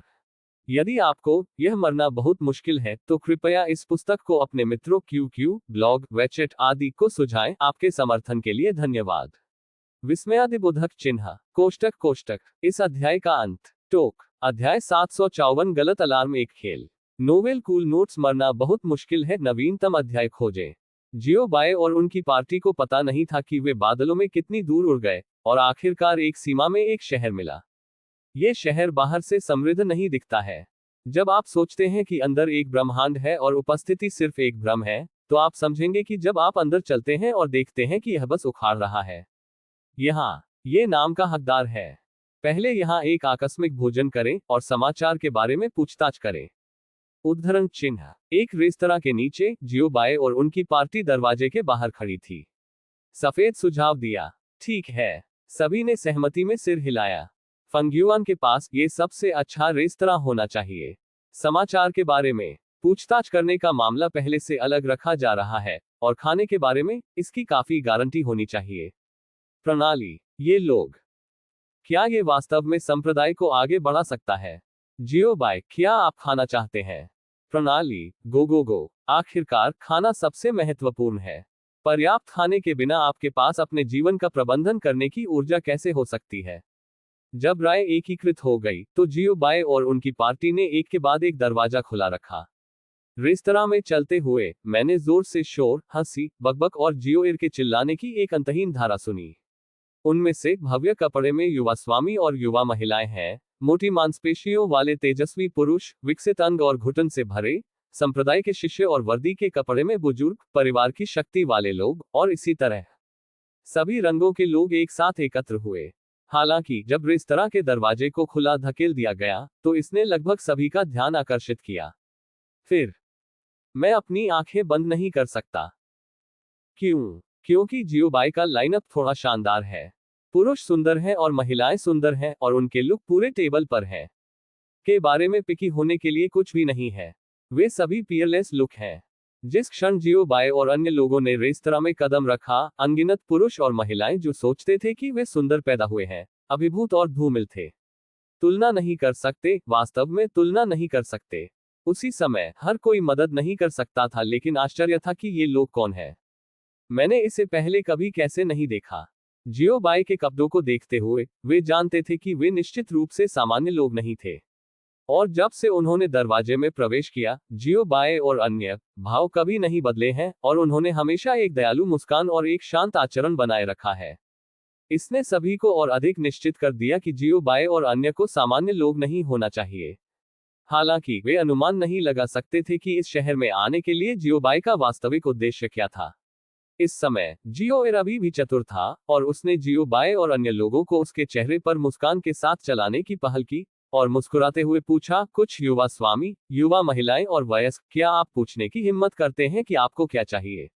यदि आपको यह मरना बहुत मुश्किल है तो कृपया इस पुस्तक को अपने मित्रों QQ, ब्लॉग, वेचेट आदि को सुझाएं। आपके समर्थन के लिए धन्यवाद। विस्मयादिबोधक चिन्ह कोष्टक कोष्टक। इस अध्याय का अंत। टोक। अध्याय 754 गलत अलार्म एक खेल। नोवेल कूल नोट्स मरना बहुत मुश्किल है, नवीनतम अध्याय खोजें। जियो बाय और उनकी पार्टी को पता नहीं था कि वे बादलों में कितनी दूर उड़ गए और आखिरकार एक सीमा में एक शहर मिला। ये शहर बाहर से समृद्ध नहीं दिखता है। जब आप सोचते हैं कि अंदर एक ब्रह्मांड है और उपस्थिति सिर्फ एक भ्रम है, तो आप समझेंगे कि जब आप अंदर चलते हैं और देखते हैं कि यह बस उखाड़ रहा है। यहाँ ये नाम का हकदार है। पहले यहाँ एक आकस्मिक भोजन करें और समाचार के बारे में पूछताछ करें। उद्धरण चिन्ह। एक रेस्तरां के नीचे जियो बाय और उनकी पार्टी दरवाजे के बाहर खड़ी थी। सफेद सुझाव दिया। ठीक है, सभी ने सहमति में सिर हिलाया। फंग्युआन के पास ये सबसे अच्छा रेस्तरां होना चाहिए। समाचार के बारे में पूछताछ करने का मामला पहले से अलग रखा जा रहा है और खाने के बारे में इसकी काफी गारंटी होनी चाहिए। प्रणाली। ये लोग, क्या ये वास्तव में संप्रदाय को आगे बढ़ा सकता है? जियो बाय, क्या आप खाना चाहते हैं? प्रणाली। गो गो गो। आखिरकार खाना सबसे महत्वपूर्ण है। पर्याप्त खाने के बिना आपके पास अपने जीवन का प्रबंधन करने की ऊर्जा कैसे हो सकती है? जब राय एकीकृत हो गई तो जियो बाय और उनकी पार्टी ने एक के बाद एक दरवाजा खुला रखा। रेस्तरां में चलते हुए मैंने जोर से शोर, हंसी, बकबक और जियोएर के चिल्लाने की एक अंतहीन धारा सुनी। उनमें से भव्य कपड़े में युवा स्वामी और युवा महिलाएं हैं, मोटी मांसपेशियों वाले तेजस्वी पुरुष, विकसित अंग और घुटन से भरे, संप्रदाय के शिष्य और वर्दी के कपड़े में बुजुर्ग, परिवार की शक्ति वाले लोग, और इसी तरह सभी रंगों के लोग एक साथ एकत्र हुए। हालांकि जब रेस्तरां के दरवाजे को खुला धकेल दिया गया तो इसने लगभग सभी का ध्यान आकर्षित किया। फिर मैं अपनी आंखें बंद नहीं कर सकता। क्यों? क्योंकि जियो बाय का लाइनअप थोड़ा शानदार है। पुरुष सुंदर हैं और महिलाएं सुंदर हैं और उनके लुक पूरे टेबल पर है। के बारे में पिकी होने के लिए कुछ भी नहीं है। वे सभी पियरलेस लुक हैं। जिस क्षण जियो बाय और अन्य लोगों ने रेस्तरां में कदम रखा, अनगिनत पुरुष और महिलाएं जो सोचते थे कि वे सुंदर पैदा हुए हैं, अभिभूत और धूमिल थे। तुलना नहीं कर सकते, वास्तव में तुलना नहीं कर सकते। उसी समय हर कोई मदद नहीं कर सकता था, लेकिन आश्चर्य था कि ये लोग कौन हैं। मैंने इसे पहले कभी कैसे नहीं देखा। जियो बाय के कपड़ों को देखते हुए वे जानते थे कि वे निश्चित रूप से सामान्य लोग नहीं थे। और जब से उन्होंने दरवाजे में प्रवेश किया, जियो बाय और अन्य भाव कभी नहीं बदले हैं और उन्होंने हमेशा एक दयालु मुस्कान और एक शांत आचरण बनाए रखा है। इसने सभी को और अधिक निश्चित कर दिया कि जियो बाय और अन्य को सामान्य लोग नहीं होना चाहिए। हालांकि वे अनुमान नहीं लगा सकते थे कि इस शहर में आने के लिए जियो बाय का वास्तविक उद्देश्य क्या था। इस समय जियोएर अभी भी चतुर था और उसने जियो बाय और अन्य लोगों को उसके चेहरे पर मुस्कान के साथ चलाने की पहल की और मुस्कुराते हुए पूछा, कुछ युवा स्वामी, युवा महिलाएं और वयस्क, क्या आप पूछने की हिम्मत करते हैं कि आपको क्या चाहिए?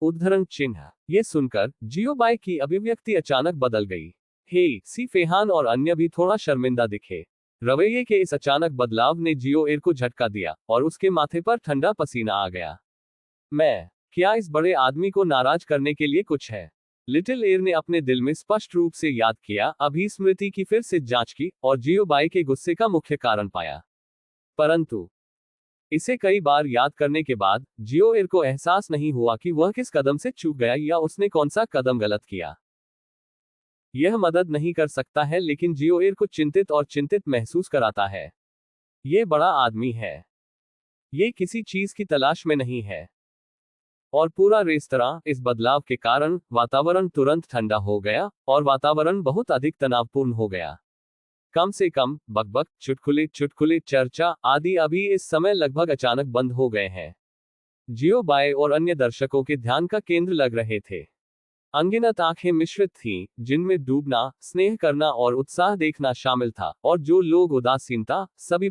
उद्धरण चिन्ह। ये सुनकर जियो बाय की अभिव्यक्ति अचानक बदल गई। हे सी फेहान और अन्य भी थोड़ा शर्मिंदा दिखे। रवैये के इस अचानक बदलाव ने जियोएर को झटका दिया और उसके माथे पर ठंडा पसीना आ गया। क्या इस बड़े आदमी को नाराज करने के लिए कुछ है? लिटिल एयर ने अपने दिल में स्पष्ट रूप से याद किया, अभी स्मृति की फिर से जांच की और जियो बाई के गुस्से का मुख्य कारण पाया। परंतु इसे कई बार याद करने के बाद जियो एयर को एहसास नहीं हुआ कि वह किस कदम से चूक गया या उसने कौन सा कदम गलत किया। यह मदद नहीं कर सकता है, लेकिन जियो एयर को चिंतित और चिंतित महसूस कराता है। ये बड़ा आदमी है। ये किसी चीज की तलाश में नहीं है। और पूरा रेस्तरां, इस बदलाव के कारण वातावरण तुरंत ठंडा हो गया और वातावरण बहुत अधिक तनावपूर्ण हो गया। कम से कम बकबक, चुटकुले चुटकुले, चर्चा आदि अभी इस समय लगभग अचानक बंद हो गए हैं। जियो बाय और अन्य दर्शकों के ध्यान का केंद्र लग रहे थे। अनगिनत आंखें मिश्रित थीं, जिनमें डूबना, स्नेह करना और उत्साह देखना शामिल था, और जो लोग उदासीनता, सभी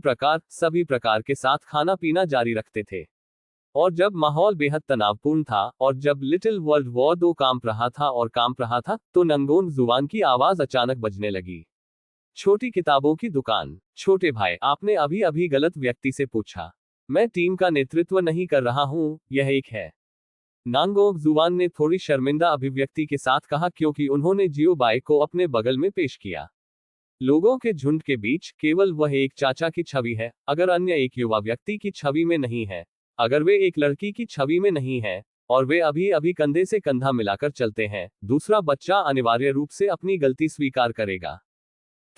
प्रकार के साथ खाना पीना जारी रखते थे। और जब माहौल बेहद तनावपूर्ण था और जब लिटिल वर्ल्ड वॉर 2 कांप रहा था, तो नंगोन जुबान की आवाज अचानक बजने लगी। छोटी किताबों की दुकान। छोटे भाई, आपने अभी अभी गलत व्यक्ति से पूछा। मैं टीम का नेतृत्व नहीं कर रहा हूं, यह एक है। नांगोंग जुबान ने थोड़ी शर्मिंदा अभिव्यक्ति के साथ कहा, क्योंकि उन्होंने जियो बाई को अपने बगल में पेश किया। लोगों के झुंड के बीच केवल वह एक चाचा की छवि है, अगर अन्य एक युवा व्यक्ति की छवि में नहीं है, अगर वे एक लड़की की छवि में नहीं है, और वे अभी अभी कंधे से कंधा मिलाकर चलते हैं, दूसरा बच्चा अनिवार्य रूप से अपनी गलती स्वीकार करेगा।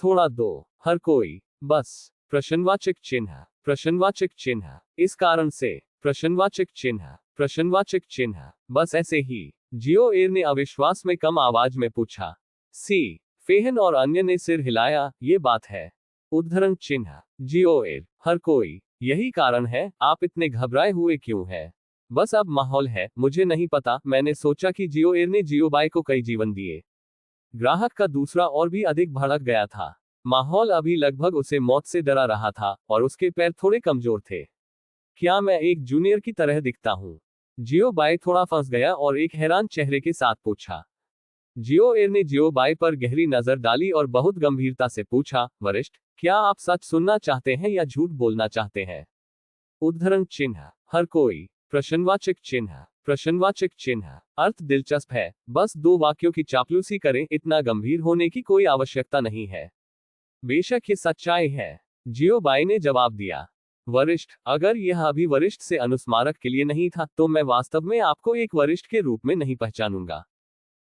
थोड़ा दो, हर कोई, बस, प्रश्नवाचक चिन्ह, प्रश्नवाचक चिन्ह, इस कारण से, प्रश्नवाचक चिन्ह, प्रश्नवाचक चिन्ह, बस ऐसे ही। जियो एयर ने अविश्वास में कम आवाज में पूछा। सी फेहन और अन्य ने सिर हिलाया, ये बात है। उद्धरण चिन्ह, जियो एयर, हर कोई, यही कारण है, आप इतने घबराए हुए क्यों हैं? बस अब माहौल है, मुझे नहीं पता, मैंने सोचा कि जियो एयर ने जियो बाई को कई जीवन दिए। ग्राहक का दूसरा और भी अधिक भड़क गया था। माहौल अभी लगभग उसे मौत से डरा रहा था और उसके पैर थोड़े कमजोर थे। क्या मैं एक जूनियर की तरह दिखता हूं? जियो बाई थोड़ा फंस गया और एक हैरान चेहरे के साथ पूछा। जियो एयर ने जियो बाई पर गहरी नजर डाली और बहुत गंभीरता से पूछा, वरिष्ठ, क्या आप सच सुनना चाहते हैं या झूठ बोलना चाहते हैं? उद्धरण चिन्ह, हर कोई, प्रश्नवाचक चिन्ह, प्रश्नवाचक चिन्ह, अर्थ दिलचस्प है, बस 2 वाक्यों की चापलूसी करें, इतना गंभीर होने की कोई आवश्यकता नहीं है। बेशक ये सच्चाई है, जियो बाई ने जवाब दिया। वरिष्ठ, अगर यह अभी वरिष्ठ से अनुस्मारक के लिए नहीं था, तो मैं वास्तव में आपको एक वरिष्ठ के रूप में नहीं पहचानूंगा।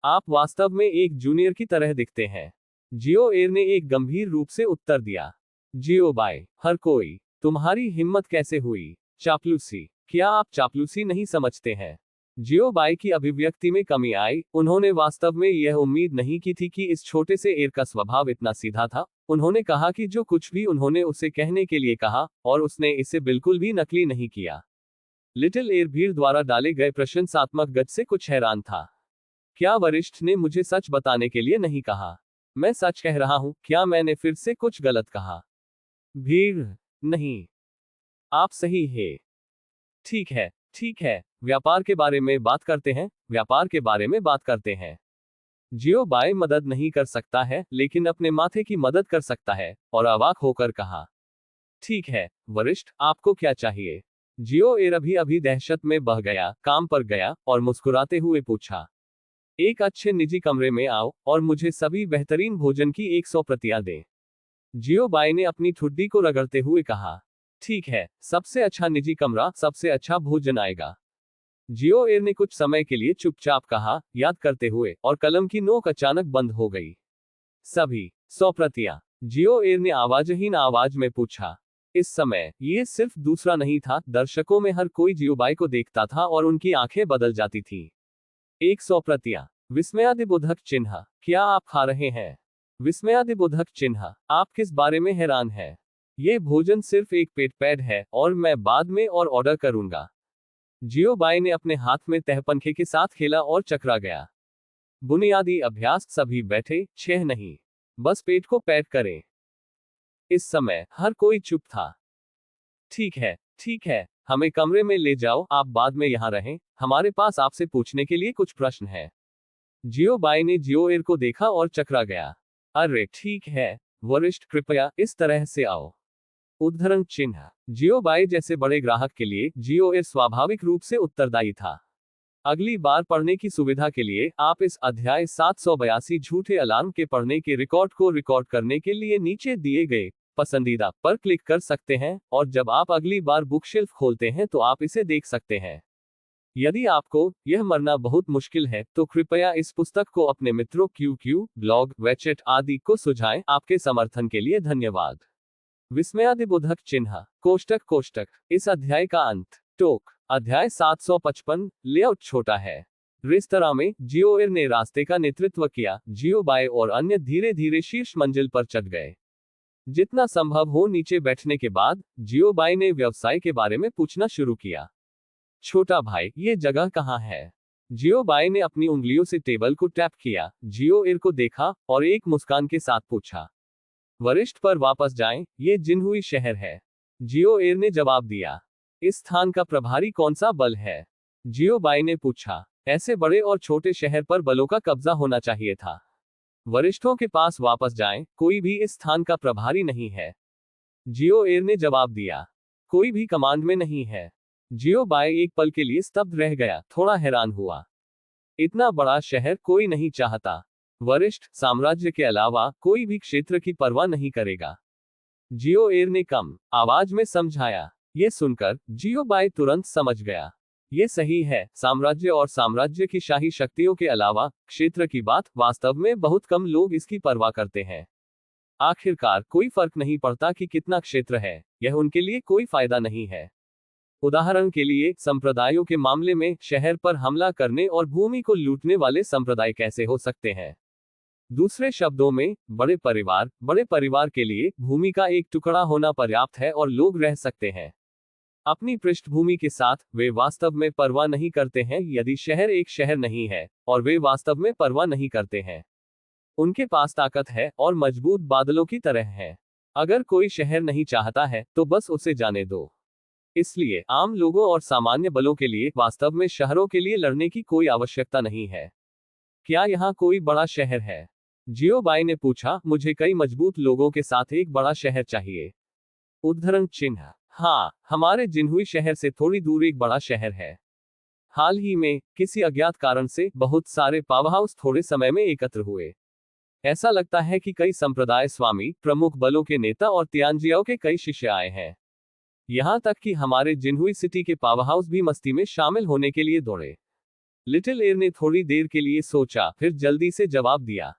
आप वास्तव में एक जूनियर की तरह दिखते हैं। जियो एयर ने एक गंभीर रूप से उत्तर दिया। जियो बाई, हर कोई, तुम्हारी हिम्मत कैसे हुई? चापलूसी, क्या आप चापलूसी नहीं समझते हैं? जियो बाई की अभिव्यक्ति में कमी आई, उन्होंने वास्तव में यह उम्मीद नहीं की थी कि इस छोटे से एयर का स्वभाव इतना सीधा था। उन्होंने कहा कि जो कुछ भी उन्होंने उसे कहने के लिए कहा, और उसने इसे बिल्कुल भी नकली नहीं किया। लिटिल एयर भीड़ द्वारा डाले गए प्रशंसात्मक गज से कुछ हैरान था। क्या वरिष्ठ ने मुझे सच बताने के लिए नहीं कहा? मैं सच कह रहा हूं, क्या मैंने फिर से कुछ गलत कहा? भीड़, नहीं, आप सही है। ठीक है, ठीक है, व्यापार के बारे में बात करते हैं, व्यापार के बारे में बात करते हैं। जियो बाई मदद नहीं कर सकता है, लेकिन अपने माथे की मदद कर सकता है, और अवाक होकर कहा। ठीक है, वरिष्ठ, आपको क्या चाहिए? जियो एयर अभी अभी दहशत में बह गया, काम पर गया, और मुस्कुराते हुए पूछा। एक अच्छे निजी कमरे में आओ, और मुझे सभी बेहतरीन भोजन की 100 प्रतियां दें। जियो बाई ने अपनी ठुड्डी को रगड़ते हुए कहा। ठीक है, सबसे अच्छा निजी कमरा, सबसे अच्छा भोजन आएगा। जियो एयर ने कुछ समय के लिए चुपचाप कहा, याद करते हुए, और कलम की नोक अचानक बंद हो गई। सभी 100 प्रतियां, जियो एयर ने आवाजहीन आवाज में पूछा। इस समय यह सिर्फ दूसरा नहीं था, दर्शकों में हर कोई जियो बाई को देखता था और उनकी आंखें बदल जाती थीं। 100 प्रतियां, विस्मयादिबोधक चिन्ह, क्या आप खा रहे हैं? विस्मयादिबोधक चिन्ह, आप किस बारे में हैरान हैं? ये भोजन सिर्फ एक पेट पैड है, और मैं बाद में और ऑर्डर करूंगा। जियो बाई ने अपने हाथ में तहपंखे के साथ खेला और चकरा गया। बुनियादी अभ्यास, सभी बैठे, 6 नहीं, बस पेट को पैड करें। इस समय हर कोई चुप था। ठीक है, हमें कमरे में ले जाओ, आप बाद में यहां रहें, हमारे पास आपसे पूछने के लिए कुछ प्रश्न है। जियो बाई ने जियो एयर को देखा और चकरा गया। अरे ठीक है, वरिष्ठ, कृपया इस तरह से आओ। उद्धरण चिन्ह, जियो बाई जैसे बड़े ग्राहक के लिए जियो एयर स्वाभाविक रूप से उत्तरदायी था। अगली बार पढ़ने की सुविधा के लिए आप इस अध्याय 782 झूठे अलार्म के पढ़ने के रिकॉर्ड को रिकॉर्ड करने के लिए नीचे दिए गए पसंदीदा पर क्लिक कर सकते हैं, और जब आप अगली बार बुक शेल्फ खोलते हैं तो आप इसे देख सकते हैं। यदि आपको यह मरना बहुत मुश्किल है तो कृपया इस पुस्तक को अपने मित्रों QQ, ब्लॉग, वेचेट आदि को सुझाएं। आपके समर्थन के लिए धन्यवाद। विस्मयादिबोधक चिन्ह कोष्टक कोष्टक। इस अध्याय का अंत। टोक। अध्याय 755 लेआउट छोटा है। रेस्तरां में जियोएर ने रास्ते का नेतृत्व किया। जियो बाय और अन्य धीरे धीरे शीर्ष मंजिल पर चढ़ गए। जितना संभव हो नीचे बैठने के बाद जियो बाय ने व्यवसाय के बारे में पूछना शुरू किया। छोटा भाई, ये जगह कहाँ है? जियो बाय ने अपनी उंगलियों से टेबल को टैप किया। जियोएर को देखा और एक मुस्कान के साथ पूछा, वरिष्ठ पर वापस जाएं, ये जिनहुई शहर है। जियोएर ने जवाब दिया। इस स्थान का प्रभारी कौन सा बल है? जियो बाय ने पूछा। ऐसे बड़े और छोटे शहर पर बलों का कब्जा होना चाहिए था। वरिष्ठों के पास वापस जाएं, कोई भी इस स्थान का प्रभारी नहीं है। जियोएर ने जवाब दिया। कोई भी कमांड में नहीं है। जियो बाय एक पल के लिए स्तब्ध रह गया, थोड़ा हैरान हुआ। इतना बड़ा शहर कोई नहीं चाहता। वरिष्ठ साम्राज्य के अलावा कोई भी क्षेत्र की परवाह नहीं करेगा। जियोएर ने कम आवाज में समझाया। ये सुनकर जियो बाय तुरंत समझ गया। ये सही है, साम्राज्य और साम्राज्य की शाही शक्तियों के अलावा क्षेत्र की बात वास्तव में बहुत कम लोग इसकी परवाह करते हैं। आखिरकार कोई फर्क नहीं पड़ता कि कितना क्षेत्र है, यह उनके लिए कोई फायदा नहीं है। उदाहरण के लिए संप्रदायों के मामले में शहर पर हमला करने और भूमि को लूटने वाले संप्रदाय कैसे हो सकते हैं? दूसरे शब्दों में, बड़े परिवार के लिए भूमि का एक टुकड़ा होना पर्याप्त है और लोग रह सकते हैं। अपनी पृष्ठभूमि के साथ वे वास्तव में परवाह नहीं करते हैं यदि शहर एक शहर नहीं है, और वे वास्तव में परवाह नहीं करते हैं। उनके पास ताकत है और मजबूत बादलों की तरह है। अगर कोई शहर नहीं चाहता है तो बस उसे जाने दो। इसलिए आम लोगों और सामान्य बलों के लिए वास्तव में शहरों के लिए लड़ने की कोई आवश्यकता नहीं है। क्या यहाँ कोई बड़ा शहर है? जियो बाय ने पूछा। मुझे कई मजबूत लोगों के साथ एक बड़ा शहर चाहिए। उद्धरण चिन्ह। हाँ, हमारे जिनहुई शहर से थोड़ी दूर एक बड़ा शहर है। हाल ही में किसी अज्ञात कारण से बहुत सारे पावरहाउस थोड़े समय में एकत्र हुए। ऐसा लगता है कि कई संप्रदाय स्वामी, प्रमुख बलों के नेता और तियानजियाओ के कई शिष्य आए हैं। यहाँ तक कि हमारे जिनहुई सिटी के पावरहाउस भी मस्ती में शामिल होने के लिए दौड़े। लिटिल एयर ने थोड़ी देर के लिए सोचा, फिर जल्दी से जवाब दिया।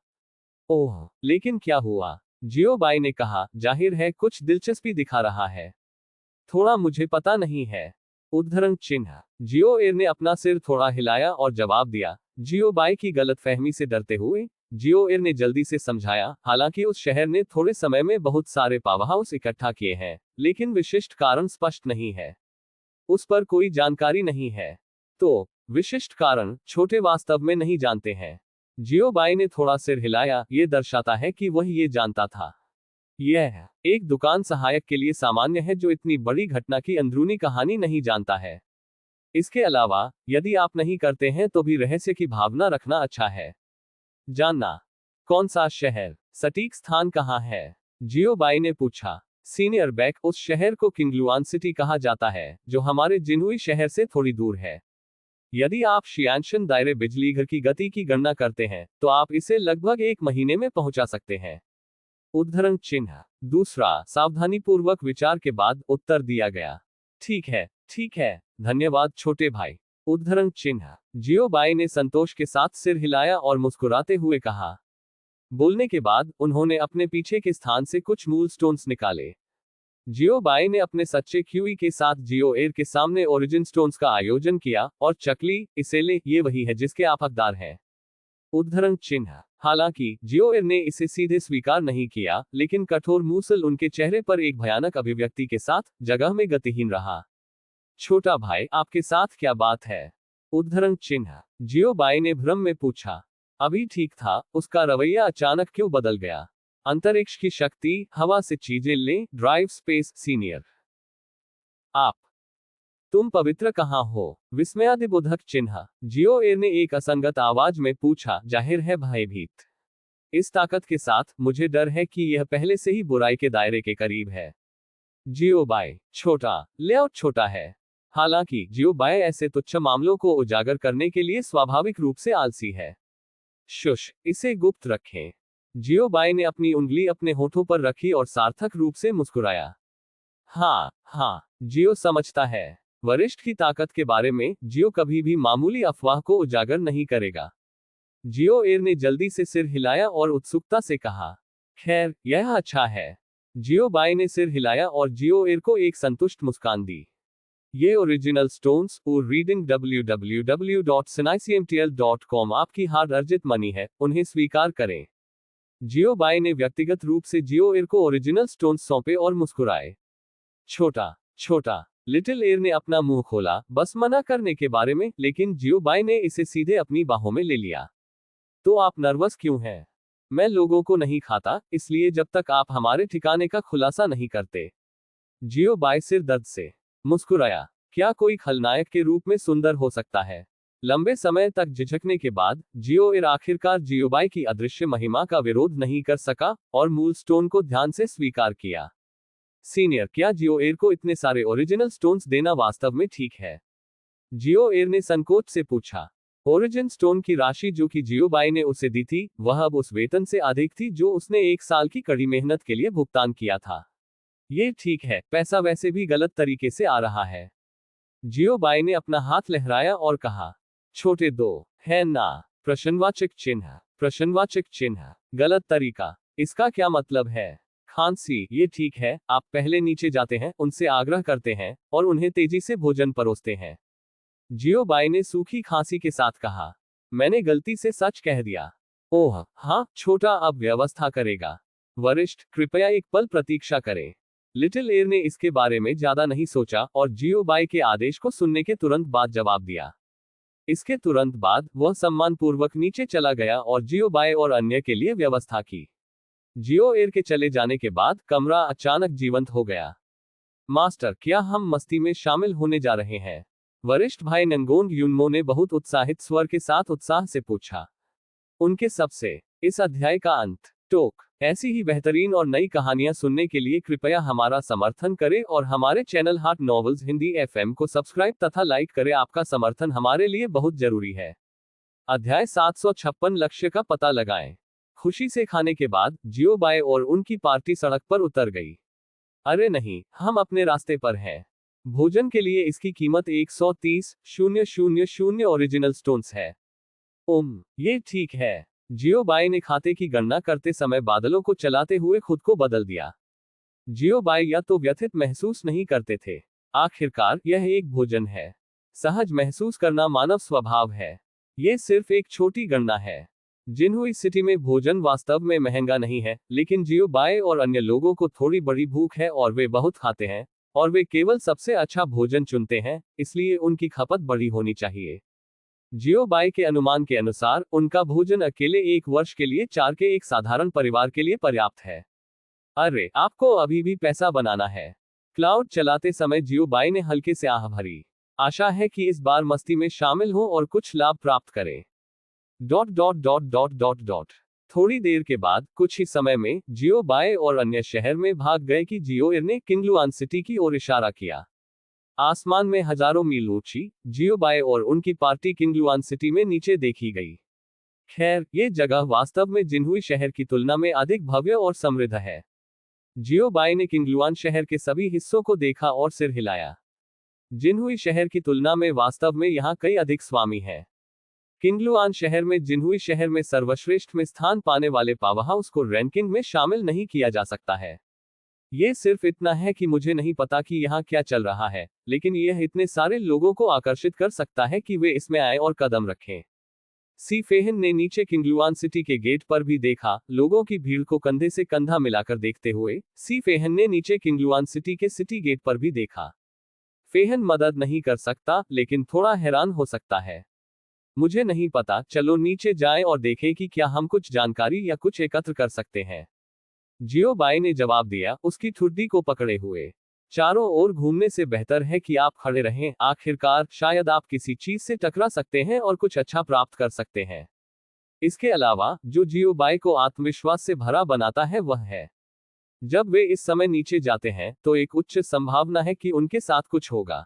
ओह, लेकिन क्या हुआ? जियो बाय ने कहा। जाहिर है कुछ दिलचस्पी दिखा रहा है। थोड़ा मुझे पता नहीं है। उद्धरण चिन्ह। जियोएर ने अपना सिर थोड़ा हिलाया और जवाब दिया। जियो बाय की गलतफहमी से डरते हुए जियोएर ने जल्दी से समझाया। हालांकि उस शहर ने थोड़े समय में बहुत सारे पावरहाउस इकट्ठा किए हैं, लेकिन विशिष्ट कारण स्पष्ट नहीं है। उस पर कोई जानकारी नहीं है। तो विशिष्ट कारण छोटे वास्तव में नहीं जानते हैं। जियो बाय ने थोड़ा सिर हिलाया। यह दर्शाता है कि वह ये जानता था। यह एक दुकान सहायक के लिए सामान्य है जो इतनी बड़ी घटना की अंदरूनी कहानी नहीं जानता है। इसके अलावा यदि आप नहीं करते हैं तो भी रहस्य की भावना रखना अच्छा है। जानना। कौन सा शहर? सटीक स्थान कहाँ है? जियो बाय ने पूछा। सीनियर बैक, उस शहर को किंगलुआन सिटी कहा जाता है जो हमारे जिनहुई शहर से थोड़ी दूर है। यदि आप शियानशन दायरे बिजली घर की गति की गणना करते हैं तो आप इसे लगभग 1 महीने में पहुंचा सकते हैं। उद्धरण चिन्ह। दूसरा, सावधानीपूर्वक विचार के बाद उत्तर दिया गया। ठीक है, धन्यवाद छोटे भाई। उद्धरण चिन्ह। जियो बाय ने संतोष के साथ सिर हिलाया और मुस्कुराते हुए कहा। बोलने के बाद उन्होंने अपने पीछे के स्थान से कुछ मूल स्टोन्स निकाले। जियो बाय ने अपने सच्चे क्यूई के साथ जियोएर के सामने ओरिजिन स्टोन्स का आयोजन किया और चकली, इसे ले, ये वही है जिसके आप हकदार हैं। उद्धरण चिन्ह। हालांकि जियोएर ने इसे सीधे स्वीकार नहीं किया, लेकिन कठोर मूसल उनके चेहरे पर एक भयानक अभिव्यक्ति के साथ जगह में गतिहीन रहा। छोटा भाई, आपके साथ क्या बात है? उद्धरण चिन्ह। जियो बाय ने भ्रम में पूछा। अभी ठीक था, उसका रवैया अचानक क्यों बदल गया? अंतरिक्ष की शक्ति, हवा से चीजें ले, ड्राइव स्पेस सीनियर। तुम पवित्र कहाँ हो? विस्मयादिबोधक चिन्ह। जियोएर ने एक असंगत आवाज में पूछा, जाहिर है भयभीत। इस ताकत के साथ मुझे डर है कि यह पहले से ही बुराई के दायरे के करीब है। जियो बाय। छोटा लेआउट छोटा है। हालांकि जियो बाय ऐसे तुच्छ मामलों को उजागर करने के लिए स्वाभाविक रूप से आलसी है। शुश, इसे गुप्त रखें। जियो बाय ने अपनी उंगली अपने होठों पर रखी और सार्थक रूप से मुस्कुराया। हाँ हाँ, जियो समझता है। वरिष्ठ की ताकत के बारे में जियो कभी भी मामूली अफवाह को उजागर नहीं करेगा। जियो एयर ने जल्दी से सिर हिलाया और उत्सुकता से कहा, खैर, यह अच्छा है। जियो बाय ने सिर हिलाया और जियो एयर को एक संतुष्ट मुस्कान दी। ये ओरिजिनल स्टोन्स और रीडिंग www.sinicmtl.com आपकी हार्ड अर्जित मनी है, उन्हें स्वीकार करें। जियो बाय ने व्यक्तिगत रूप से जियो एयर को ओरिजिनल स्टोन्स सौंपे और मुस्कुराए। छोटा छोटा लिटिल एयर ने अपना मुंह खोला, बस मना करने के बारे में, लेकिन जियो बाय ने इसे सीधे अपनी बाहों में ले लिया। तो आप नर्वस क्यों हैं? मैं लोगों को नहीं खाता, इसलिए जब तक आप हमारे ठिकाने का खुलासा नहीं करते। जियो बाय सिर दर्द से मुस्कुराया। क्या कोई खलनायक के रूप में सुंदर हो सकता है? लंबे समय तक झिझकने के बाद जियो एयर आखिरकार जियो बाय की अदृश्य महिमा का विरोध नहीं कर सका और मूल स्टोन को ध्यान से स्वीकार किया। सीनियर, क्या जियो एयर को इतने सारे ओरिजिनल स्टोन्स देना वास्तव में ठीक है? जियो एयर ने संकोच से पूछा। ओरिजिन स्टोन की राशि जो कि जियो बाय ने उसे दी थी, वह अब उस वेतन से अधिक थी जो उसने 1 साल की कड़ी मेहनत के लिए भुगतान किया था। ये ठीक है, पैसा वैसे भी गलत तरीके से आ रहा है। जियो बाय ने अपना हाथ लहराया और कहा, छोटे दो, है ना? प्रश्नवाचक चिन्ह। प्रश्नवाचक चिन्ह। गलत तरीका, इसका क्या मतलब है? खांसी, ये ठीक है, आप पहले नीचे जाते हैं, उनसे आग्रह करते हैं और उन्हें तेजी से भोजन परोसते हैं। जियो बाय ने सूखी खांसी के साथ कहा, मैंने गलती से सच कह दिया। ओह हाँ, छोटा अब व्यवस्था करेगा। वरिष्ठ, कृपया एक पल प्रतीक्षा करें। लिटिल एयर ने इसके बारे में ज्यादा नहीं सोचा और जियो बाय के आदेश को सुनने के तुरंत बाद जवाब दिया। इसके तुरंत बाद वह सम्मानपूर्वक नीचे चला गया और जियो बाय और अन्य के लिए व्यवस्था की। जियो एयर के चले जाने के बाद कमरा अचानक जीवंत हो गया। मास्टर, क्या हम मस्ती में शामिल होने जा रहे हैं? वरिष्ठ भाई नंगोंग युनमो ने बहुत उत्साहित स्वर के साथ उत्साह से पूछा। उनके सबसे इस अध्याय का अंत। टोक, ऐसी ही बेहतरीन और नई कहानियां सुनने के लिए कृपया हमारा समर्थन करें और हमारे चैनल हाट नॉवेल्स हिंदी एफएम को सब्सक्राइब तथा लाइक करें। आपका समर्थन हमारे लिए बहुत जरूरी है। अध्याय 756 लक्ष्य का पता लगाएं। खुशी से खाने के बाद जियो बाय और उनकी पार्टी सड़क पर उतर गई। अरे नहीं, हम अपने रास्ते पर हैं। भोजन के लिए इसकी कीमत 130,000 ओरिजिनल स्टोन्स है। ये ठीक है। जियो बाय ने खाते की गणना करते समय बादलों को चलाते हुए खुद को बदल दिया। जियो बाय या तो व्यथित महसूस नहीं करते थे। आखिरकार यह एक भोजन है। सहज महसूस करना मानव स्वभाव है। ये सिर्फ एक छोटी गणना है। जिनहुई सिटी में भोजन वास्तव में महंगा नहीं है, लेकिन जियो बाय और अन्य लोगों को थोड़ी बड़ी भूख है और वे बहुत खाते हैं और वे केवल सबसे अच्छा भोजन चुनते हैं, इसलिए उनकी खपत बड़ी होनी चाहिए। जियो बाय के अनुमान के अनुसार उनका भोजन अकेले 1 वर्ष के लिए 4 के एक साधारण परिवार के लिए पर्याप्त है। अरे, आपको अभी भी पैसा बनाना है। क्लाउड चलाते समय जियो बाय ने हल्के से आह भरी। आशा है कि इस बार मस्ती में शामिल हो और कुछ लाभ प्राप्त करें। ... थोड़ी देर के बाद कुछ ही समय में जियो बाय और अन्य शहर में भाग गए कि जियो एयर ने किंगलुआन सिटी की ओर इशारा किया। आसमान में हजारों मील ऊंची जियो बाय और उनकी पार्टी किंगलुआन सिटी में नीचे देखी गई। खैर, ये जगह वास्तव में जिनहुई शहर की तुलना में अधिक भव्य और समृद्ध है। जियो बाय ने किंगलुआन शहर के सभी हिस्सों को देखा और सिर हिलाया। जिनहुई शहर की तुलना में वास्तव में यहाँ कई अधिक स्वामी हैं। किंगलुआन शहर में जिनहुई शहर में सर्वश्रेष्ठ में स्थान पाने वाले पावर हाउस को रैंकिंग में शामिल नहीं किया जा सकता है। ये सिर्फ इतना है कि मुझे नहीं पता कि यहाँ क्या चल रहा है, लेकिन यह इतने सारे लोगों को आकर्षित कर सकता है कि वे इसमें आए और कदम रखें। सी फेहन ने नीचे किंगलुआन सिटी के गेट पर भी देखा, लोगों की भीड़ को कंधे से कंधा मिलाकर देखते हुए सी फेहन ने नीचे किंगलुआन सिटी के सिटी गेट पर भी देखा। फेहन मदद नहीं कर सकता, लेकिन थोड़ा हैरान हो सकता है। मुझे नहीं पता, चलो नीचे जाएं और देखें कि क्या हम कुछ जानकारी या कुछ एकत्र कर सकते हैं। जियो बाय ने जवाब दिया, उसकी ठुड्डी को पकड़े हुए। चारों ओर घूमने से बेहतर है कि आप खड़े रहें, आखिरकार शायद आप किसी चीज से टकरा सकते हैं और कुछ अच्छा प्राप्त कर सकते हैं। इसके अलावा जो जियो बाय को आत्मविश्वास से भरा बनाता है वह है, जब वे इस समय नीचे जाते हैं तो एक उच्च संभावना है कि उनके साथ कुछ होगा।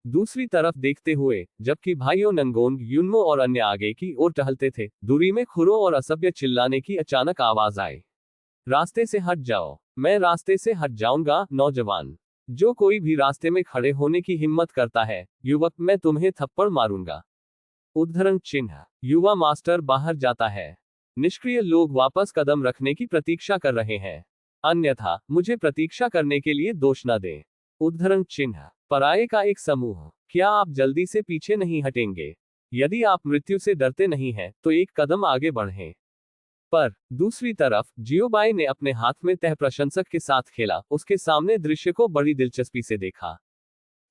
दूसरी तरफ देखते हुए, जबकि भाइयों नंगोंग, युनमो और अन्य आगे की ओर टहलते थे, दूरी में खुरों और असभ्य चिल्लाने की अचानक आवाज आई। रास्ते से हट जाओ। मैं रास्ते से हट जाऊंगा, नौजवान। जो कोई भी रास्ते में खड़े होने की हिम्मत करता है, युवक, मैं तुम्हें थप्पड़ मारूंगा। उद्धरण चिन्ह। युवा मास्टर बाहर जाता है। निष्क्रिय लोग वापस कदम रखने की प्रतीक्षा कर रहे हैं। अन्यथा मुझे प्रतीक्षा करने के लिए दोष न दें। उद्धरण चिन्ह। पराये का एक समूह। क्या आप जल्दी से पीछे नहीं हटेंगे? यदि आप मृत्यु से डरते नहीं हैं, तो एक कदम आगे बढ़ें। पर दूसरी तरफ जियोबाई ने अपने हाथ में तह प्रशंसक के साथ खेला, उसके सामने दृश्य को बड़ी दिलचस्पी से देखा।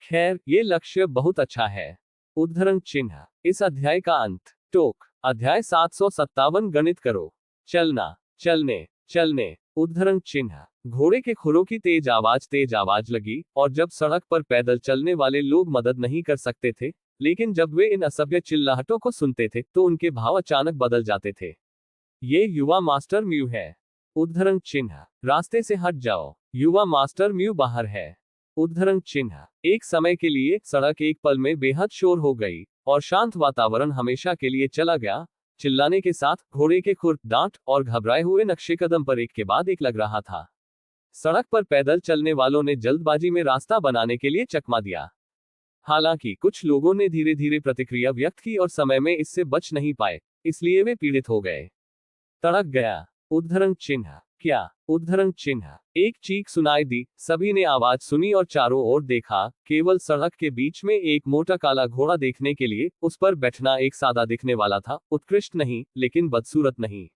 खैर, ये लक्ष्य बहुत अच्छा है। उद्धरण चिन्ह। इस अध्याय का अंत। टोक। अध्याय 757 गणित करो। चलना, चलने, चलने। उद्धरण चिन्ह। घोड़े के खुरों की तेज आवाज लगी, और जब सड़क पर पैदल चलने वाले लोग मदद नहीं कर सकते थे, लेकिन जब वे इन असभ्य चिल्लाहटों को सुनते थे, तो उनके भाव अचानक बदल जाते थे। ये युवा मास्टर म्यू है। उद्धरण चिन्ह। रास्ते से हट जाओ। युवा मास्टर म्यू बाहर है। उद्धरण चिन्ह। एक समय के लिए सड़क एक पल में बेहद शोर हो गई, और शांत वातावरण हमेशा के लिए चला गया। चिल्लाने के साथ घोड़े के खुर, डांट और घबराए हुए नक्शेकदम पर एक के बाद एक लग रहा था। सड़क पर पैदल चलने वालों ने जल्दबाजी में रास्ता बनाने के लिए चकमा दिया। हालांकि कुछ लोगों ने धीरे धीरे प्रतिक्रिया व्यक्त की और समय में इससे बच नहीं पाए, इसलिए वे पीड़ित हो गए। तड़क गया। उद्धरण चिन्ह। क्या? उद्धरण चिन्ह। एक चीख सुनाई दी, सभी ने आवाज सुनी और चारों ओर देखा। केवल सड़क के बीच में एक मोटा काला घोड़ा देखने के लिए, उस पर बैठना एक सादा दिखने वाला था, उत्कृष्ट नहीं, लेकिन बदसूरत नहीं।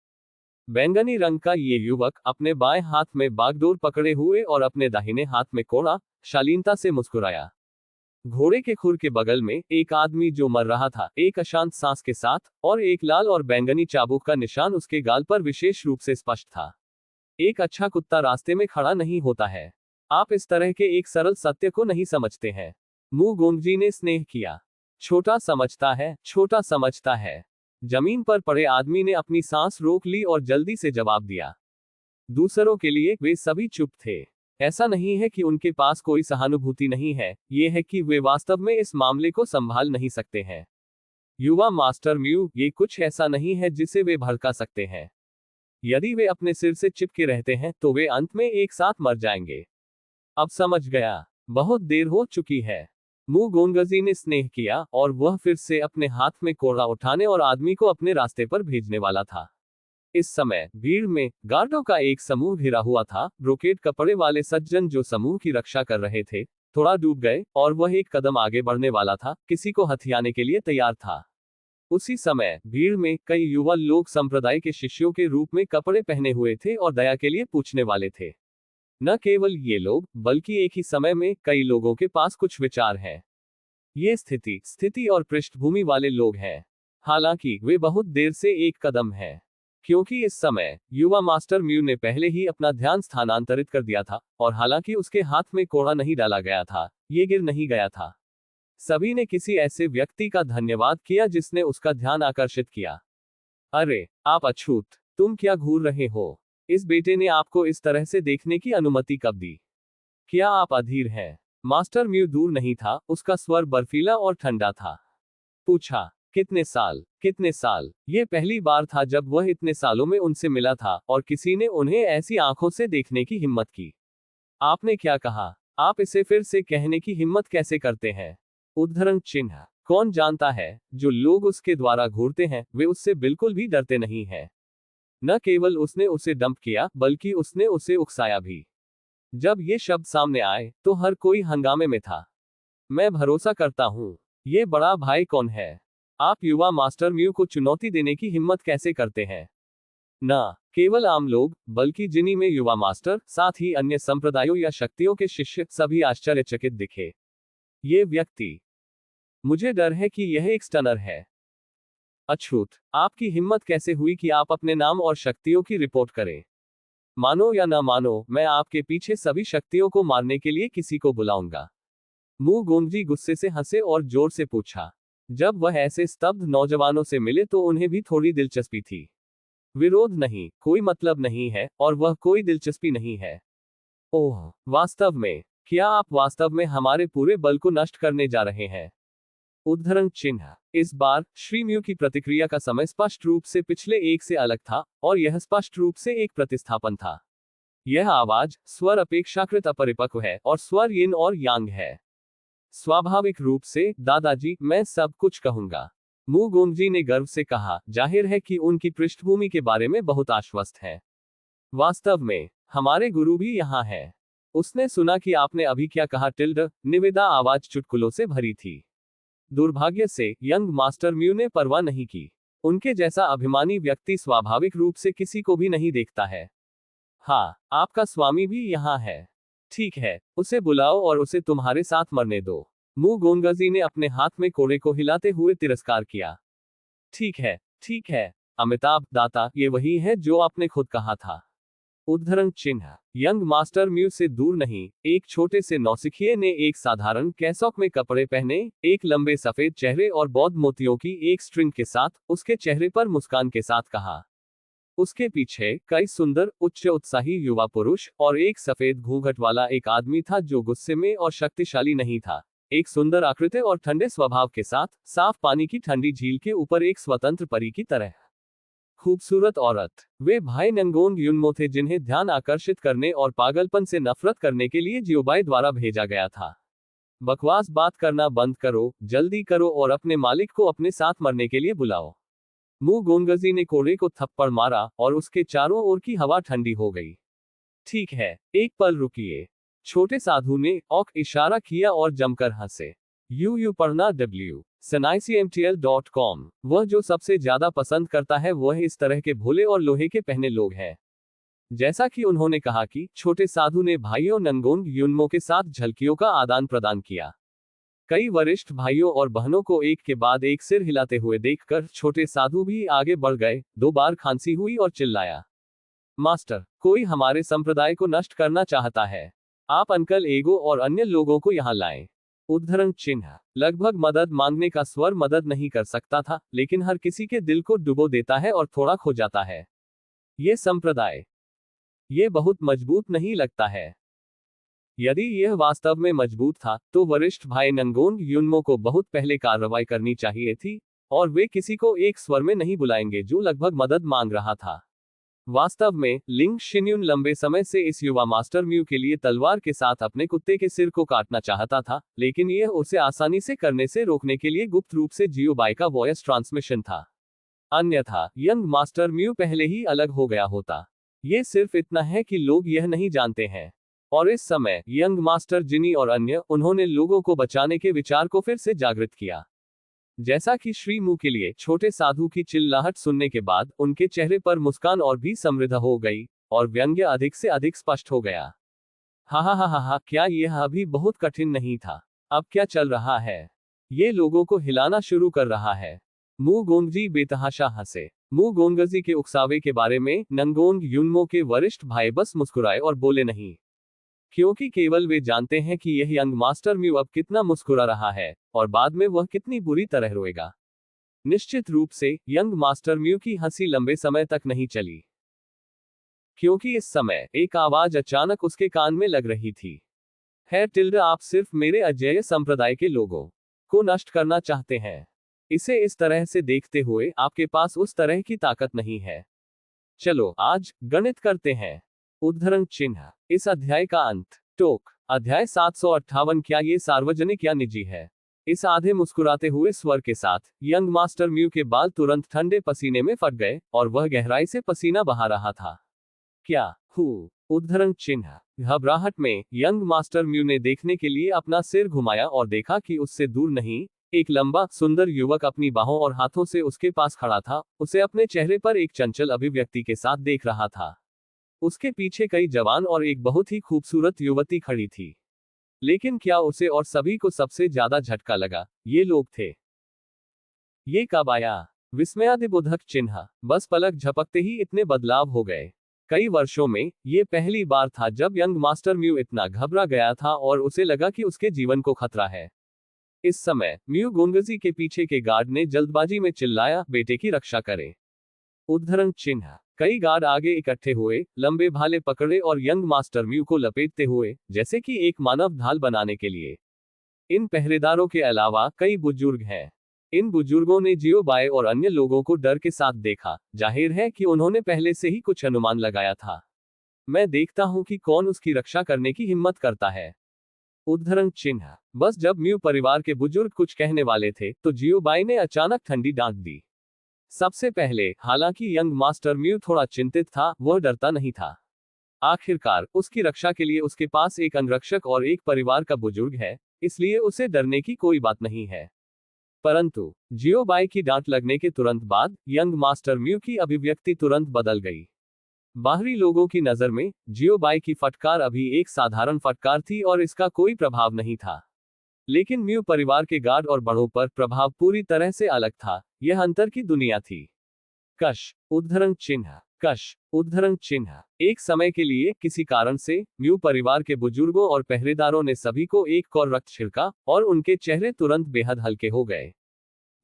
बैंगनी रंग का ये युवक अपने बाएं हाथ में बागडोर पकड़े हुए और अपने दाहिने हाथ में कोड़ा, शालीनता से मुस्कुराया। घोड़े के खुर के बगल में एक आदमी जो मर रहा था, एक अशांत सांस के साथ, और एक लाल और बैंगनी चाबुक का निशान उसके गाल पर विशेष रूप से स्पष्ट था। एक अच्छा कुत्ता रास्ते में खड़ा नहीं होता है। आप इस तरह के एक सरल सत्य को नहीं समझते हैं। मु गोंगजी ने स्नेह किया। छोटा समझता है, छोटा समझता है। जमीन पर पड़े आदमी ने अपनी सांस रोक ली और जल्दी से जवाब दिया। दूसरों के लिए वे सभी चुप थे। ऐसा नहीं है कि उनके पास कोई सहानुभूति नहीं है, ये है कि वे वास्तव में इस मामले को संभाल नहीं सकते हैं। युवा मास्टर म्यू, ये कुछ ऐसा नहीं है जिसे वे भड़का सकते हैं। यदि वे अपने सिर से चिपके रहते हैं, तो वे अंत में एक साथ मर जाएंगे। अब समझ गया। बहुत देर हो चुकी है। मु गोंगजी ने स्नेह किया, और वह फिर से अपने हाथ में कोड़ा उठाने और आदमी को अपने रास्ते पर भेजने वाला था। इस समय भीड़ में गार्डों का एक समूह घिरा हुआ था। ब्रोकेड कपड़े वाले सज्जन जो समूह की रक्षा कर रहे थे, थोड़ा डूब गए, और वह एक कदम आगे बढ़ने वाला था, किसी को हथियाने के लिए तैयार था। उसी समय भीड़ में कई युवा लोग संप्रदाय के शिष्यों के रूप में कपड़े पहने हुए थे और दया के लिए पूछने वाले थे। न केवल ये लोग, बल्कि एक ही समय में कई लोगों के पास कुछ विचार हैं। ये स्थिति और पृष्ठभूमि वाले लोग हैं। हालांकि वे बहुत देर से एक कदम हैं, क्योंकि इस समय युवा मास्टर म्यू ने पहले ही अपना ध्यान स्थानांतरित कर दिया था, और हालांकि उसके हाथ में कोड़ा नहीं डाला गया था, ये गिर नहीं गया था। सभी ने किसी ऐसे व्यक्ति का धन्यवाद किया जिसने उसका ध्यान आकर्षित किया। अरे, आप अछूत, तुम क्या घूर रहे हो? इस बेटे ने आपको इस तरह से देखने की अनुमति कब दी? क्या आप अधीर हैं? मास्टर म्यू दूर नहीं था, उसका स्वर बर्फीला और ठंडा था। पूछा, कितने साल? कितने साल? यह पहली बार था जब वह इतने सालों में उनसे मिला था, और किसी ने उन्हें ऐसी आंखों से देखने की हिम्मत की। आपने क्या कहा? आप इसे फिर से कहने की हिम्मत कैसे करते हैं? उद्धरण चिन्ह। कौन जानता है, जो लोग उसके द्वारा घूरते हैं, वे उससे बिल्कुल भी डरते नहीं हैं। न केवल उसने उसे डंप किया, बल्कि उसने उसे उकसाया भी। जब ये शब्द सामने आए, तो हर कोई हंगामे में था। मैं भरोसा करता हूं। ये बड़ा भाई कौन है? आप युवा मास्टर म्यू को चुनौती देने की हिम्मत कैसे करते हैं? न केवल आम लोग, बल्कि जिन्हीं में युवा मास्टर, साथ ही अन्य संप्रदायों या शक्तियों के शिष्य, सभी आश्चर्यचकित दिखे। ये व्यक्ति, मुझे डर है कि यह एक स्टनर है। अछूत, आपकी हिम्मत कैसे हुई कि आप अपने नाम और शक्तियों की रिपोर्ट करें? मानो या न मानो, मैं आपके पीछे सभी शक्तियों को मारने के लिए किसी को बुलाऊंगा। मु गोंगजी गुस्से से हंसे और जोर से पूछा। जब वह ऐसे स्तब्ध नौजवानों से मिले तो उन्हें भी थोड़ी दिलचस्पी थी। विरोध नहीं, कोई मतलब नहीं है, और वह कोई दिलचस्पी नहीं है। ओह, वास्तव में क्या आप वास्तव में हमारे पूरे बल को नष्ट करने जा रहे हैं? उद्धरण चिन्ह। इस बार श्री म्यू की प्रतिक्रिया का समय स्पष्ट रूप से पिछले एक से अलग था, और यह स्पष्ट रूप से एक प्रतिस्थापन था। यह आवाज स्वर अपेक्षाकृत अपरिपक्व है और स्वर यिन और यांग है। स्वाभाविक रूप से, दादाजी, मैं सब कुछ कहूंगा। मु गोंगजी ने गर्व से कहा, जाहिर है कि उनकी पृष्ठभूमि के बारे में बहुत आश्वस्त है। वास्तव में, हमारे गुरु भी यहाँ है। उसने सुना कि आपने अभी क्या कहा निविदा आवाज चुटकुलों से भरी थी। दुर्भाग्य से, यंग मास्टर म्यू ने परवाह नहीं की। उनके जैसा अभिमानी व्यक्ति स्वाभाविक रूप से किसी को भी नहीं देखता है। हाँ, आपका स्वामी भी यहाँ है। ठीक है, उसे बुलाओ और उसे तुम्हारे साथ मरने दो। मु गोंगजी ने अपने हाथ में कोड़े को हिलाते हुए तिरस्कार किया। ठीक है, अमिताभ दाता, ये वही है जो आपने खुद कहा था। उद्धरण चिन्ह। यंग मास्टर म्यू से दूर नहीं, एक छोटे से नौसिखिए ने एक साधारण कैसॉक में कपड़े पहने, एक लंबे सफेद चेहरे और बौद्ध मोतियों की एक स्ट्रिंग के साथ, उसके चेहरे पर मुस्कान के साथ कहा। उसके पीछे कई सुंदर, उच्च उत्साही युवा पुरुष और एक सफेद घूंघट वाला एक आदमी था जो गुस्से में और शक्तिशाली नहीं था। एक सुंदर आकृति और ठंडे स्वभाव के साथ, साफ पानी की ठंडी झील के ऊपर एक स्वतंत्र परी की तरह। खूबसूरत औरत। वे भाई नंगोंग युनमो थे जिन्हें ध्यान आकर्षित करने और पागलपन से नफरत करने के लिए जियोबाई द्वारा भेजा गया था। बकवास बात करना बंद करो, जल्दी करो और अपने मालिक को अपने साथ मरने के लिए बुलाओ। मु गोंगजी ने कोड़े को थप्पड़ मारा और उसके चारों ओर की हवा ठंडी हो गई। ठीक है, एक पल रुकिए। छोटे साधु ने औक इशारा किया और जमकर हंसे। यू पढ़ना www.snicmtl.com। वह जो सबसे ज्यादा पसंद करता है वह इस तरह के भोले और लोहे के पहने लोग हैं। जैसा कि उन्होंने कहा कि छोटे साधु ने भाइयों नंगोंग युनमो के साथ झलकियों का आदान प्रदान किया। कई वरिष्ठ भाइयों और बहनों को एक के बाद एक सिर हिलाते हुए देखकर छोटे साधु भी आगे बढ़ गए। 2 बार खांसी हुई और चिल्लाया, मास्टर, कोई हमारे संप्रदाय को नष्ट करना चाहता है। आप अंकल एगो और अन्य लोगों को यहाँ लाएं। उद्धरण चिन्ह। लगभग मदद मांगने का स्वर मदद नहीं कर सकता था, लेकिन हर किसी के दिल को डुबो देता है और थोड़ा खो जाता है। ये संप्रदाय, ये बहुत मजबूत नहीं लगता है। यदि यह वास्तव में मजबूत था, तो वरिष्ठ भाई नंगोंग युनमो को बहुत पहले कार्रवाई करनी चाहिए थी, और वे किसी को एक स्वर में नहीं बुलाएंगे जो लगभग मदद मांग रहा था। वास्तव में, लिंग शिन्युन लंबे समय से इस युवा मास्टर म्यू के लिए तलवार के साथ अपने कुत्ते के सिर को काटना चाहता था, लेकिन यह उसे आसानी से करने से रोकने के लिए गुप्त रूप से जियोबाई का वॉयस ट्रांसमिशन था। अन्यथा, यंग मास्टर म्यू पहले ही अलग हो गया होता। ये सिर्फ इतना है कि लोग यह नहीं जानते हैं। और इस समय, यंग मास्टर जिनी और अन्य, उन्होंने लोगों को बचाने के विचार को फिर से जागृत किया। जैसा कि श्री मू के लिए छोटे साधु की चिल्लाहट सुनने के बाद उनके चेहरे पर मुस्कान और भी समृद्ध हो गई, और व्यंग्य अधिक से अधिक स्पष्ट हो गया। हा, क्या यह अभी बहुत कठिन नहीं था? अब क्या चल रहा है? ये लोगों को हिलाना शुरू कर रहा है। मु गोंगजी बेतहाशा हंसे। मु गोंगजी के उकसावे के बारे में नंगोंग युनमो के वरिष्ठ भाई बस मुस्कुराए और बोले नहीं, क्योंकि केवल वे जानते हैं कि यह यंग मास्टर म्यू अब कितना मुस्कुरा रहा है, और बाद में वह कितनी बुरी तरह रोएगा। निश्चित रूप से, यंग मास्टर म्यू की हंसी लंबे समय तक नहीं चली, क्योंकि इस समय एक आवाज अचानक उसके कान में लग रही थी। आप सिर्फ मेरे अजेय संप्रदाय के लोगों को नष्ट करना चाहते हैं। इसे इस तरह से देखते हुए आपके पास उस तरह की ताकत नहीं है। चलो आज गणित करते हैं। उद्धरण चिन्ह। इस अध्याय का अंत। टोक। अध्याय 758। क्या ये सार्वजनिक या निजी है? इस आधे मुस्कुराते हुए स्वर के साथ, यंग मास्टर म्यू के बाल तुरंत ठंडे पसीने में फट गए, और वह गहराई से पसीना बहा रहा था। क्या उद्धरण चिन्ह। घबराहट में, यंग मास्टर म्यू ने देखने के लिए अपना सिर घुमाया और देखा कि उससे दूर नहीं, एक लंबा, सुंदर युवक अपनी बाहों और हाथों से उसके पास खड़ा था, उसे अपने चेहरे पर एक चंचल अभिव्यक्ति के साथ देख रहा था। उसके पीछे कई जवान और एक बहुत ही खूबसूरत युवती खड़ी थी। लेकिन क्या उसे और सभी को सबसे ज्यादा झटका लगा? ये लोग थे। ये कब आया? विस्मयादिबोधक चिन्ह। बस पलक झपकते ही इतने बदलाव हो गए। कई वर्षों में, ये पहली बार था जब यंग मास्टर म्यू इतना घबरा गया था और उसे लगा कि उसके जीवन को खतरा है। इस समय, म्यू गोंगजी के पीछे के गार्ड ने जल्दबाजी में चिल्लाया, बेटे की रक्षा करें। उद्धरण चिन्ह। कई गार्ड आगे इकट्ठे हुए, लंबे भाले पकड़े और यंग मास्टर म्यू को लपेटते हुए, जैसे कि एक मानव ढाल बनाने के लिए। इन पहरेदारों के अलावा कई बुजुर्ग हैं। इन बुजुर्गों ने जियो बाय और अन्य लोगों को डर के साथ देखा। जाहिर है कि उन्होंने पहले से ही कुछ अनुमान लगाया था। मैं देखता हूं कि कौन उसकी रक्षा करने की हिम्मत करता है। उद्धरण चिन्ह। बस जब म्यू परिवार के बुजुर्ग कुछ कहने वाले थे तो जियो बाई ने अचानक ठंडी डांट दी। सबसे पहले, हालांकि यंग मास्टर म्यू थोड़ा चिंतित था, वह डरता नहीं था। आखिरकार उसकी रक्षा के लिए उसके पास एक अंगरक्षक और एक परिवार का बुजुर्ग है, इसलिए उसे डरने की कोई बात नहीं है। परंतु जियो बाई की डांट लगने के तुरंत बाद यंग मास्टर म्यू की अभिव्यक्ति तुरंत बदल गई। बाहरी लोगों की नजर में जियो बाई की फटकार अभी एक साधारण फटकार थी और इसका कोई प्रभाव नहीं था। लेकिन म्यू परिवार के गार्ड और बड़ों पर प्रभाव पूरी तरह से अलग था। यह अंतर की दुनिया थी। कश उद्धरण चिन्ह। कश उद्धरण चिन्ह। एक समय के लिए किसी कारण से म्यू परिवार के बुजुर्गों और पहरेदारों ने सभी को एक कौर रक्त छिड़का और उनके चेहरे तुरंत बेहद हल्के हो गए।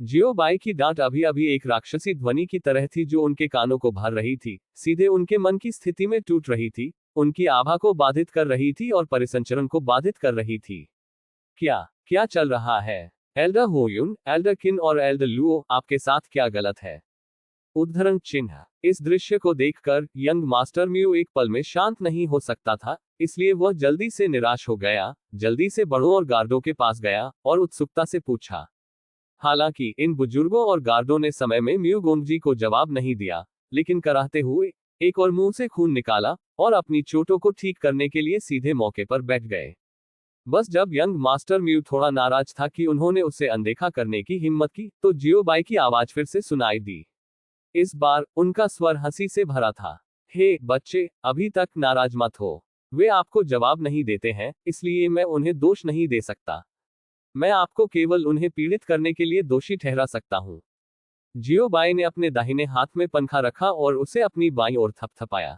जियो बाई की डांट अभी अभी एक राक्षसी ध्वनि की तरह थी जो उनके कानों को भर रही थी, सीधे उनके मन की स्थिति में टूट रही थी, उनकी आभा को बाधित कर रही थी और परिसंचरण को बाधित कर रही थी। क्या क्या चल रहा है? एल्डर होयुन, एल्डर किन और एल्डर लुओ, आपके साथ क्या गलत है? उद्धरण चिन्ह। इस दृश्य को देखकर यंग मास्टर म्यू एक पल में शांत नहीं हो सकता था, इसलिए वह जल्दी से निराश हो गया, जल्दी से बड़ों और गार्डों के पास गया और उत्सुकता से पूछा। हालांकि इन बुजुर्गों और गार्डों ने समय में म्यू गोंगजी को जवाब नहीं दिया, लेकिन कराहते हुए एक और मुंह से खून निकाला और अपनी चोटों को ठीक करने के लिए सीधे मौके पर बैठ गए। बस जब यंग मास्टर म्यू थोड़ा नाराज था कि उन्होंने उसे अनदेखा करने की हिम्मत की, तो जियो बाई की आवाज फिर से सुनाई दी। इस बार उनका स्वर हंसी से भरा था। हे बच्चे, अभी तक नाराज मत हो। वे आपको जवाब नहीं देते हैं, इसलिए मैं उन्हें दोष नहीं दे सकता। मैं आपको केवल उन्हें पीड़ित करने के लिए दोषी ठहरा सकता हूं। जियो बाई ने अपने दाहिने हाथ में पंखा रखा और उसे अपनी बाईं ओर थपथपाया।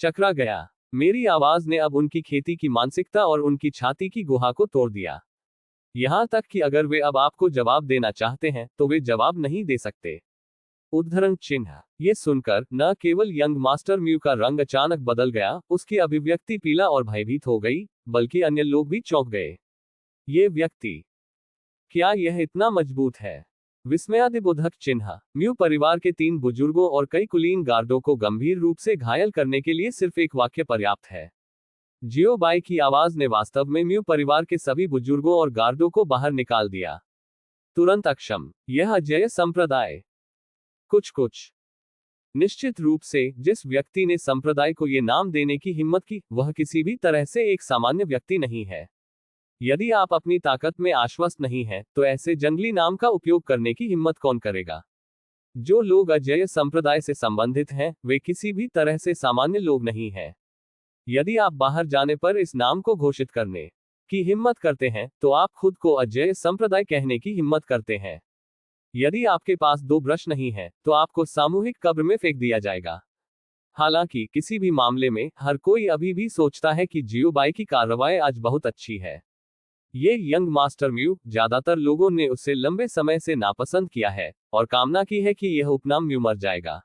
चकरा गया। मेरी आवाज ने अब उनकी खेती की मानसिकता और उनकी छाती की गुहा को तोड़ दिया। यहां तक कि अगर वे अब आपको जवाब देना चाहते हैं तो वे जवाब नहीं दे सकते। उद्धरण चिन्ह। ये सुनकर न केवल यंग मास्टर म्यू का रंग अचानक बदल गया, उसकी अभिव्यक्ति पीला और भयभीत हो गई, बल्कि अन्य लोग भी चौंक गए। ये व्यक्ति, क्या यह इतना मजबूत है? विस्मयादिबोधक चिन्ह। म्यू परिवार के 3 बुजुर्गों और कई कुलीन गार्डों को गंभीर रूप से घायल करने के लिए सिर्फ एक वाक्य पर्याप्त है। जियो बाई की आवाज ने वास्तव में म्यू परिवार के सभी बुजुर्गों और गार्डों को बाहर निकाल दिया। तुरंत अक्षम। यह अजेय संप्रदाय। कुछ निश्चित रूप से जिस व्यक्ति ने संप्रदाय को ये नाम देने की हिम्मत की, वह किसी भी तरह से एक सामान्य व्यक्ति नहीं है। यदि आप अपनी ताकत में आश्वस्त नहीं हैं, तो ऐसे जंगली नाम का उपयोग करने की हिम्मत कौन करेगा? जो लोग अजेय संप्रदाय से संबंधित हैं, वे किसी भी तरह से सामान्य लोग नहीं हैं। यदि आप बाहर जाने पर इस नाम को घोषित करने की हिम्मत करते हैं, तो आप खुद को अजेय संप्रदाय कहने की हिम्मत करते हैं। यदि आपके पास 2 ब्रश नहीं है, तो आपको सामूहिक कब्र में फेंक दिया जाएगा। हालांकि किसी भी मामले में हर कोई अभी भी सोचता है कि जियो बाई की कार्रवाई आज बहुत अच्छी है। ये यंग मास्टर म्यू, ज्यादातर लोगों ने उसे लंबे समय से नापसंद किया है और कामना की है कि यह उपनाम म्यू मर जाएगा।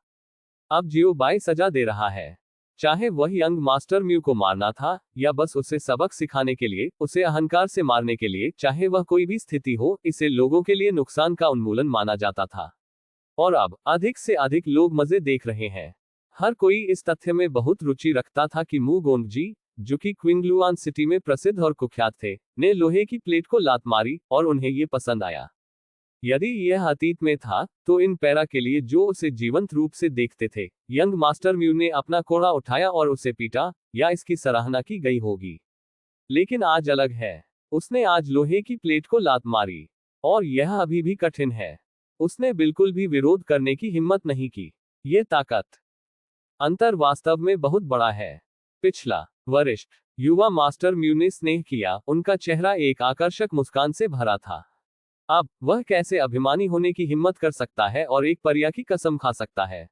अब जियो बाई सजा दे रहा है। चाहे वह यंग मास्टर म्यू को मारना था या बस उसे सबक सिखाने के लिए, उसे अहंकार से मारने के लिए, चाहे वह कोई भी स्थिति हो, इसे लोगों के लिए नुकसान का उन्मूलन माना जाता था। और अब अधिक से अधिक लोग मजे देख रहे हैं। हर कोई इस तथ्य में बहुत रुचि रखता था कि मू गोंगजी, जो कि क्विंगलुआन सिटी में प्रसिद्ध और कुख्यात थे, ने लोहे की प्लेट को लात मारी और उन्हें ये पसंद आया। यदि यह अतीत में था, तो इन पैरा के लिए जो उसे जीवंत रूप से देखते थे, यंग मास्टर म्यू ने अपना कोड़ा उठाया और उसे पीटा, या इसकी सराहना की गई होगी। लेकिन आज अलग है। उसने आज लोहे की प्लेट को लात मारी। और यह अभी भी कठिन है। उसने बिल्कुल भी विरोध करने की हिम्मत नहीं की। ये ताकत अंतर वास्तव में बहुत बड़ा है। पिछला वरिष्ठ युवा मास्टर म्यू ने स्नेह किया, उनका चेहरा एक आकर्षक मुस्कान से भरा था। अब वह कैसे अभिमानी होने की हिम्मत कर सकता है और एक परिया की कसम खा सकता है?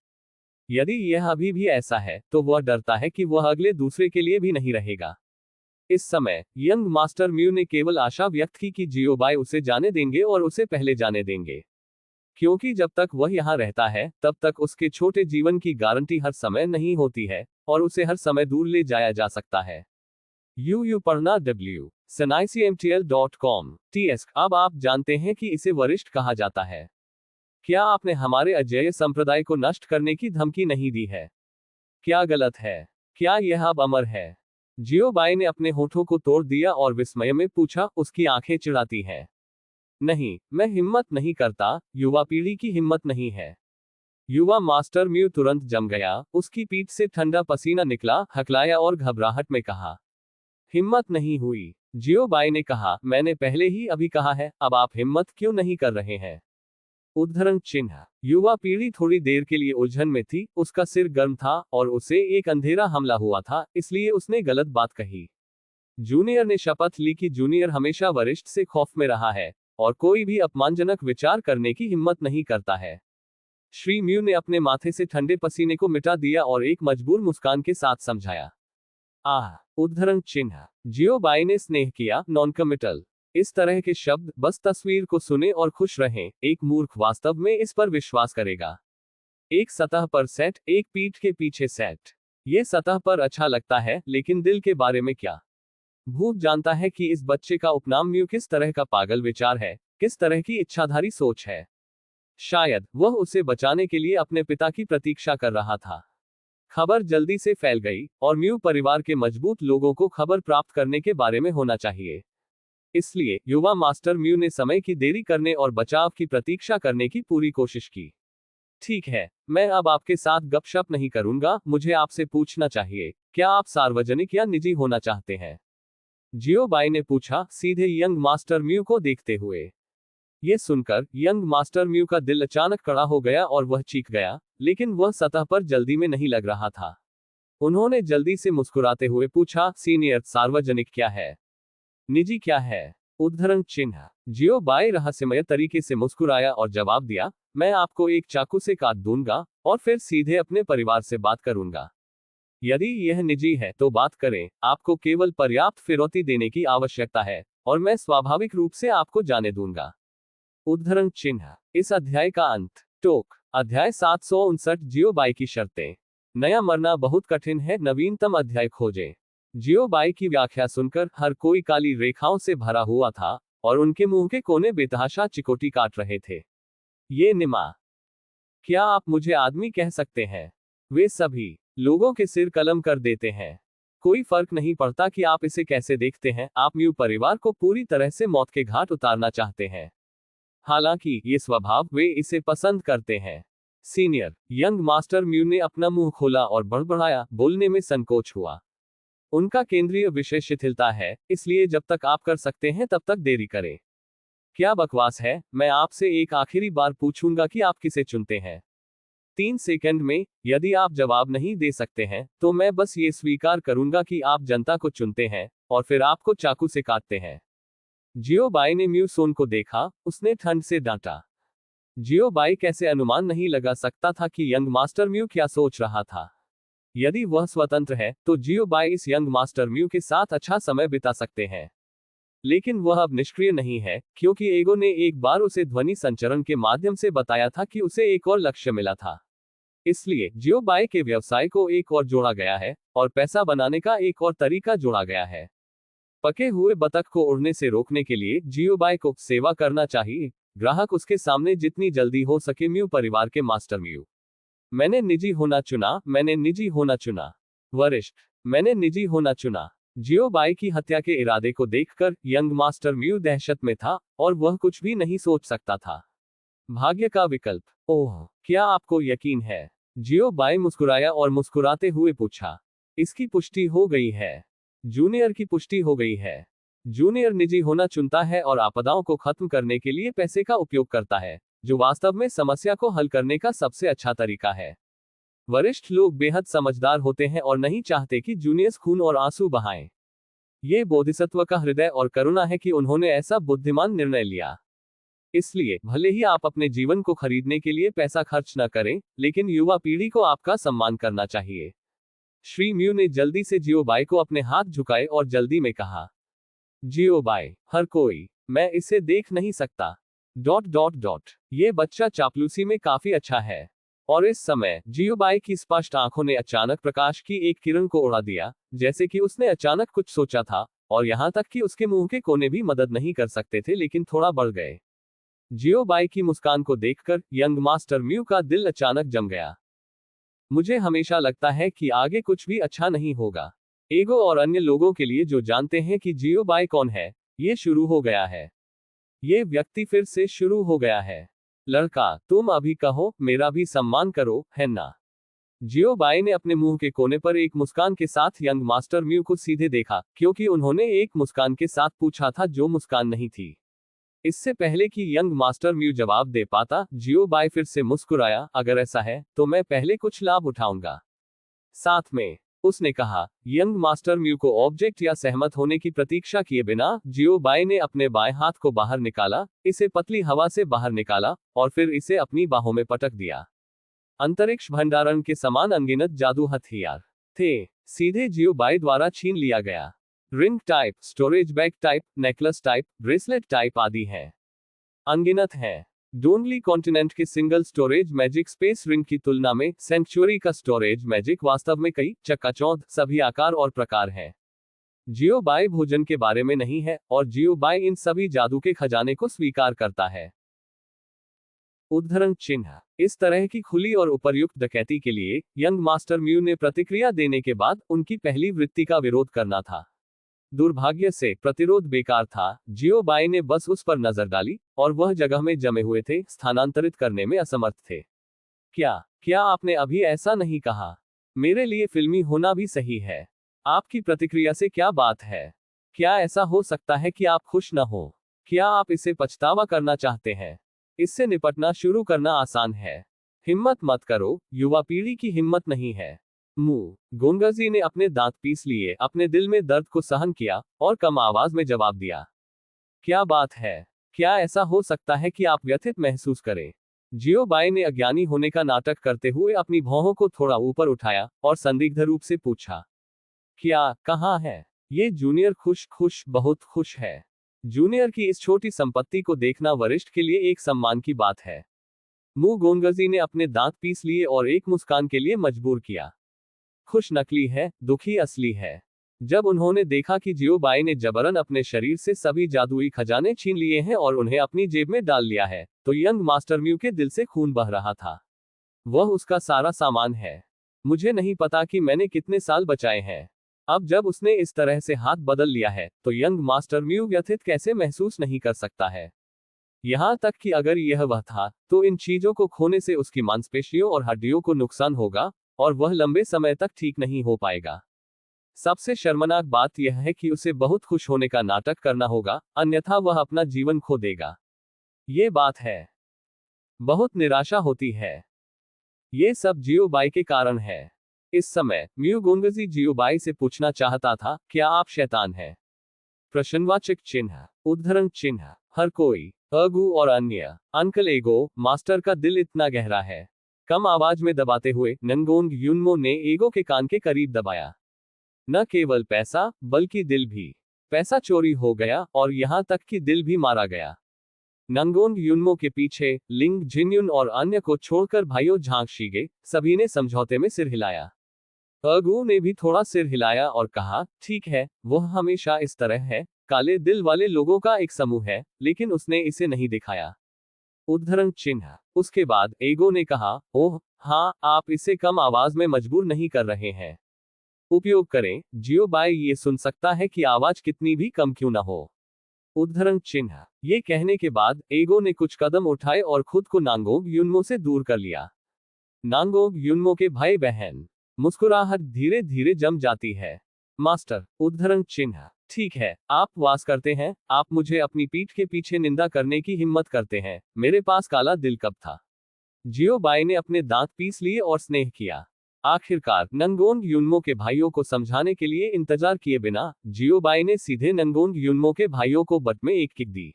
यदि यह अभी भी ऐसा है, तो वह डरता है कि वह अगले दूसरे के लिए भी नहीं रहेगा। इस समय यंग मास्टर म्यू ने केवल आशा व्यक्त की कि जियो बाई उसे जाने देंगे और उसे पहले जाने देंगे। क्योंकि जब तक वह यहाँ रहता है तब तक उसके छोटे जीवन की गारंटी हर समय नहीं होती है, और उसे हर समय दूर ले जाया जा सकता है। यू पढ़ना www.senicmtl.com TS। अब आप जानते हैं कि इसे वरिष्ठ कहा जाता है। क्या आपने हमारे अजेय संप्रदाय को नष्ट करने की धमकी नहीं दी है? क्या गलत है? क्या यह अब अमर है? जियो बाई ने अपने होठों को तोड़ दिया और विस्मय में पूछा, उसकी आंखें चिढ़ाती हैं। नहीं, मैं हिम्मत नहीं करता, युवा पीढ़ी की हिम्मत नहीं है। युवा मास्टर म्यू तुरंत जम गया, उसकी पीठ से ठंडा पसीना निकला, हकलाया और घबराहट में कहा, हिम्मत नहीं हुई। जियो बाई ने कहा, मैंने पहले ही अभी कहा है, अब आप हिम्मत क्यों नहीं कर रहे हैं? उद्धरण चिन्ह। युवा पीढ़ी थोड़ी देर के लिए उलझन में थी, उसका सिर गर्म था और उसे एक अंधेरा हमला हुआ था, इसलिए उसने गलत बात कही। जूनियर ने शपथ ली कि जूनियर हमेशा वरिष्ठ से खौफ में रहा है और कोई भी अपमानजनक विचार करने की हिम्मत नहीं करता है। श्री म्यू ने अपने माथे से ठंडे पसीने को मिटा दिया और एक मजबूर मुस्कान के साथ समझाया। उद्धरण चिन्ह। जियो बाई ने स्नेह किया, नॉन कमिटल। इस तरह के शब्द, बस तस्वीर को सुने और खुश रहें, एक मूर्ख वास्तव में इस पर विश्वास करेगा। एक सतह पर सेट, एक पीठ के पीछे सेट। ये सतह पर अच्छा लगता है, लेकिन दिल के बारे में क्या? भूत जानता है कि इस बच्चे का उपनाम म्यू किस तरह का पागल विचार है, किस तरह की इच्छाधारी सोच है। शायद वह उसे बचाने के लिए अपने पिता की प्रतीक्षा कर रहा था। खबर जल्दी से फैल गई, और म्यू परिवार के मजबूत लोगों को खबर प्राप्त करने के बारे में होना चाहिए। इसलिए युवा मास्टर म्यू ने समय की देरी करने और बचाव की प्रतीक्षा करने की पूरी कोशिश की। ठीक है, मैं अब आपके साथ गपशप नहीं करूंगा, मुझे आपसे पूछना चाहिए, क्या आप सार्वजनिक या निजी होना चाहते हैं? जियो बाई ने पूछा, सीधे यंग मास्टर म्यू को देखते हुए। ये सुनकर यंग मास्टर म्यू का दिल अचानक कड़ा हो गया और वह चीख गया, लेकिन वह सतह पर जल्दी में नहीं लग रहा था। उन्होंने जल्दी से मुस्कुराते हुए पूछा, सीनियर, सार्वजनिक क्या है, निजी क्या है? उद्धरण चिन्ह। जियो बाई रहस्यमय तरीके से मुस्कुराया और जवाब दिया, मैं आपको एक चाकू से काट दूंगा और फिर सीधे अपने परिवार से बात करूंगा। यदि यह निजी है तो बात करें, आपको केवल पर्याप्त फिरौती देने की आवश्यकता है और मैं स्वाभाविक रूप से आपको जाने दूंगा। उद्धरण चिन्ह। इस अध्याय का अंत। टोक। अध्याय 759। जियो बाई की शर्तें। नया मरना बहुत कठिन है, नवीनतम अध्याय खोजें। जियो बाई की व्याख्या सुनकर हर कोई काली रेखाओं से भरा हुआ था और उनके मुंह के कोने बेतहाशा चिकोटी काट रहे थे। ये निमा, क्या आप मुझे आदमी कह सकते हैं? वे सभी लोगों के सिर कलम कर देते हैं। कोई फर्क नहीं पड़ता कि आप इसे कैसे देखते हैं, आप म्यू परिवार को पूरी तरह से मौत के घाट उतारना चाहते हैं। हालांकि ये स्वभाव, वे इसे पसंद करते हैं। सीनियर। यंग मास्टर म्यू ने अपना मुंह खोला और बड़बड़ाया, बोलने में संकोच हुआ। उनका केंद्रीय विषय शिथिलता है, इसलिए जब तक आप कर सकते हैं तब तक देरी करें। क्या बकवास है, मैं आपसे एक आखिरी बार पूछूंगा कि आप किसे चुनते हैं? 3 सेकंड में, यदि आप जवाब नहीं दे सकते हैं तो मैं बस ये स्वीकार करूंगा कि आप जनता को चुनते हैं और फिर आपको चाकू से काटते हैं। जियो बाई ने म्यू सोन को देखा, उसने ठंड से डांटा। जियो बाई कैसे अनुमान नहीं लगा सकता था कि यंग मास्टर म्यू क्या सोच रहा था। यदि वह स्वतंत्र है तो जियो बाई इस यंग मास्टर म्यू के साथ अच्छा समय बिता सकते हैं। लेकिन वह अब निष्क्रिय नहीं है, क्योंकि एगो ने एक बार उसे ध्वनि संचरण के माध्यम से बताया था कि उसे एक और लक्ष्य मिला था। इसलिए जियो बाई के व्यवसाय को एक और जोड़ा गया है और पैसा बनाने का एक और तरीका जोड़ा गया है। पके हुए बतख को उड़ने से रोकने के लिए जियो बाई को सेवा करना चाहिए। ग्राहक उसके सामने जितनी जल्दी हो सके म्यू परिवार के मास्टर म्यू। मैंने निजी होना चुना, मैंने निजी होना चुना। वरिष्ठ। मैंने निजी होना चुना। जियो बाई की हत्या के इरादे को देखकर यंग मास्टर म्यू दहशत में था और वह कुछ भी नहीं सोच सकता था। भाग्य का विकल्प। ओह, क्या आपको यकीन है? जियो बाई मुस्कुराया और मुस्कुराते हुए पूछा, इसकी पुष्टि हो गई है। जूनियर की पुष्टि हो गई है। जूनियर निजी होना चुनता है और आपदाओं को खत्म करने के लिए पैसे का उपयोग करता है, जो वास्तव में समस्या को हल करने का सबसे अच्छा तरीका है। वरिष्ठ लोग बेहद समझदार होते हैं और नहीं चाहते कि जूनियर्स खून और आंसू बहाएं। ये बोधिसत्व का हृदय और करुणा है कि उन्होंने ऐसा बुद्धिमान निर्णय लिया। इसलिए भले ही आप अपने जीवन को खरीदने के लिए पैसा खर्च न करें, लेकिन युवा पीढ़ी को आपका सम्मान करना चाहिए। श्री म्यू ने जल्दी से जियो बाई को अपने हाथ झुकाए और जल्दी में कहा, जियो बाई, हर कोई, मैं इसे देख नहीं सकता। ये बच्चा चापलूसी में काफी अच्छा है। और इस समय जियोबाई की स्पष्ट आंखों ने अचानक प्रकाश की एक किरण को उड़ा दिया, जैसे कि उसने अचानक कुछ सोचा था, और यहां तक कि उसके मुंह के कोने भी मदद नहीं कर सकते थे लेकिन थोड़ा बढ़ गए। जियोबाई की मुस्कान को देखकर यंग मास्टर म्यू का दिल अचानक जम गया। मुझे हमेशा लगता है कि आगे कुछ भी अच्छा नहीं होगा। एगो और अन्य लोगों के लिए जो जानते हैं कि जियोबाई कौन है, ये शुरू हो गया है। ये व्यक्ति फिर से शुरू हो गया है। लड़का, तुम अभी कहो, मेरा भी सम्मान करो, है ना? जियोबाई ने अपने मुंह के कोने पर एक मुस्कान के साथ यंग मास्टर म्यू को सीधे देखा, क्योंकि उन्होंने एक मुस्कान के साथ पूछा था जो मुस्कान नहीं थी। इससे पहले कि यंग मास्टर म्यू जवाब दे पाता, जियोबाई फिर से मुस्कुराया, अगर ऐसा है तो मैं पहले कुछ लाभ उठाऊंगा। साथ में उसने कहा। यंग मास्टर म्यू को ऑब्जेक्ट या सहमत होने की प्रतीक्षा किए बिना जियोबाई ने अपने बाएं हाथ को बाहर निकाला, इसे पतली हवा से बाहर निकाला, और फिर इसे अपनी बाहों में पटक दिया। अंतरिक्ष भंडारण के समान अनगिनत जादू हथियार थे, सीधे जियोबाई द्वारा छीन लिया गया। Ring type, storage bag type, necklace type, bracelet type आदि हैं। अनगिनत हैं। डोनली कॉन्टिनेंट के single storage magic space ring की तुलना में सेंचुरी का स्टोरेज मैजिक वास्तव में कई चकाचौंध सभी आकार और प्रकार है। जियोबाई भोजन के बारे में नहीं है, और जियोबाई इन सभी जादू के खजाने को स्वीकार करता है। उद्धरण चिन्ह। इस तरह की खुली और उपर्युक्त डकैती के लिए यंग मास्टर म्यू ने प्रतिक्रिया देने के बाद उनकी पहली वृत्ति का विरोध करना था। दुर्भाग्य से प्रतिरोध बेकार था। जियोबाई ने बस उस पर नजर डाली, और वह जगह में जमे हुए थे स्थानांतरित करने में असमर्थ थे। क्या आपने अभी ऐसा नहीं कहा? मेरे लिए फिल्मी होना भी सही है। आपकी प्रतिक्रिया से क्या बात है? क्या ऐसा हो सकता है कि आप खुश न हो? क्या आप इसे पछतावा करना चाहते हैं? इससे निपटना शुरू करना आसान है। हिम्मत मत करो, युवा पीढ़ी की हिम्मत नहीं है। गोंगजी ने अपने दांत पीस लिए, अपने दिल में दर्द को सहन किया, और कम आवाज में जवाब दिया। क्या बात है? क्या ऐसा हो सकता है कि आप व्यथित महसूस करें? जियोबाई ने अज्ञानी होने का नाटक करते हुए अपनी भौहों को थोड़ा ऊपर उठाया, और संदिग्ध रूप से पूछा। क्या, कहाँ है? ये जूनियर बहुत खुश है। जूनियर की इस छोटी संपत्ति को देखना वरिष्ठ के लिए एक सम्मान की बात है। गोंगजी ने अपने दांत पीस लिए और एक मुस्कान के लिए मजबूर किया। खुश नकली है, दुखी असली है। जब उन्होंने देखा कि जियोबाई ने जबरन अपने शरीर से सभी जादुई खजाने छीन लिए हैं और उन्हें अपनी जेब में डाल लिया है, तो यंग मास्टर म्यू के दिल से खून बह रहा था। वह उसका सारा सामान है। मुझे नहीं पता कि मैंने कितने साल बचाए हैं। अब जब उसने इस तरह से हाथ बदल लिया है, तो यंग मास्टर म्यू व्यथित कैसे महसूस नहीं कर सकता है? यहां तक कि अगर यह वह था, तो इन चीजों को खोने से उसकी मांसपेशियों और हड्डियों को नुकसान होगा, और वह लंबे समय तक ठीक नहीं हो पाएगा। सबसे शर्मनाक बात यह है कि उसे बहुत खुश होने का नाटक करना होगा, अन्यथा वह अपना जीवन खो देगा। ये बात है। बहुत निराशा होती है। ये सब जियोबाई के कारण है। इस समय म्यू गोंगजी जियोबाई से पूछना चाहता था, क्या आप शैतान हैं? प्रश्नवाचक चिन्ह। उद्धरण चिन्ह। हर कोई, अगू और अन्य। अंकल एगो, मास्टर का दिल इतना गहरा है। कम आवाज में दबाते हुए नंगोंग युनमो ने एगो के कान के करीब दबाया। न केवल पैसा, बल्कि दिल भी। पैसा चोरी हो गया, और यहां तक कि दिल भी मारा गया। नंगोंग युनमो के पीछे लिंग जिन्युन और अन्य को छोड़कर भाइयों झांग शीगे सभी ने समझौते में सिर हिलाया। अगू ने भी थोड़ा सिर हिलाया और कहा, ठीक है, वह हमेशा इस तरह है, काले दिल वाले लोगों का एक समूह है, लेकिन उसने इसे नहीं दिखाया। उद्धरण चिन्ह। उसके बाद एगो ने कहा, ओह हाँ, आप इसे कम आवाज में मजबूर नहीं कर रहे हैं। उपयोग करें, जियोबाई ये सुन सकता है कि आवाज कितनी भी कम क्यों ना हो। उद्धरण चिन्ह। ये कहने के बाद एगो ने कुछ कदम उठाए और खुद को नांगोंग युनमो से दूर कर लिया। नांगोंग युनमो के भाई बहन। मुस्कुराहट धीरे धीरे जम जाती है। मास्टर। उद्धरण चिन्ह। ठीक है, आप वास करते हैं, आप मुझे अपनी पीठ के पीछे निंदा करने की हिम्मत करते हैं। मेरे पास काला दिल कब था? जियोबाई ने अपने दांत पीस लिए और स्नेह किया। आखिरकार नंगोंग युनमो के भाइयों को समझाने के लिए इंतजार किए बिना जियोबाई ने सीधे नंगोंग युनमो के भाइयों को बट में एक किक दी।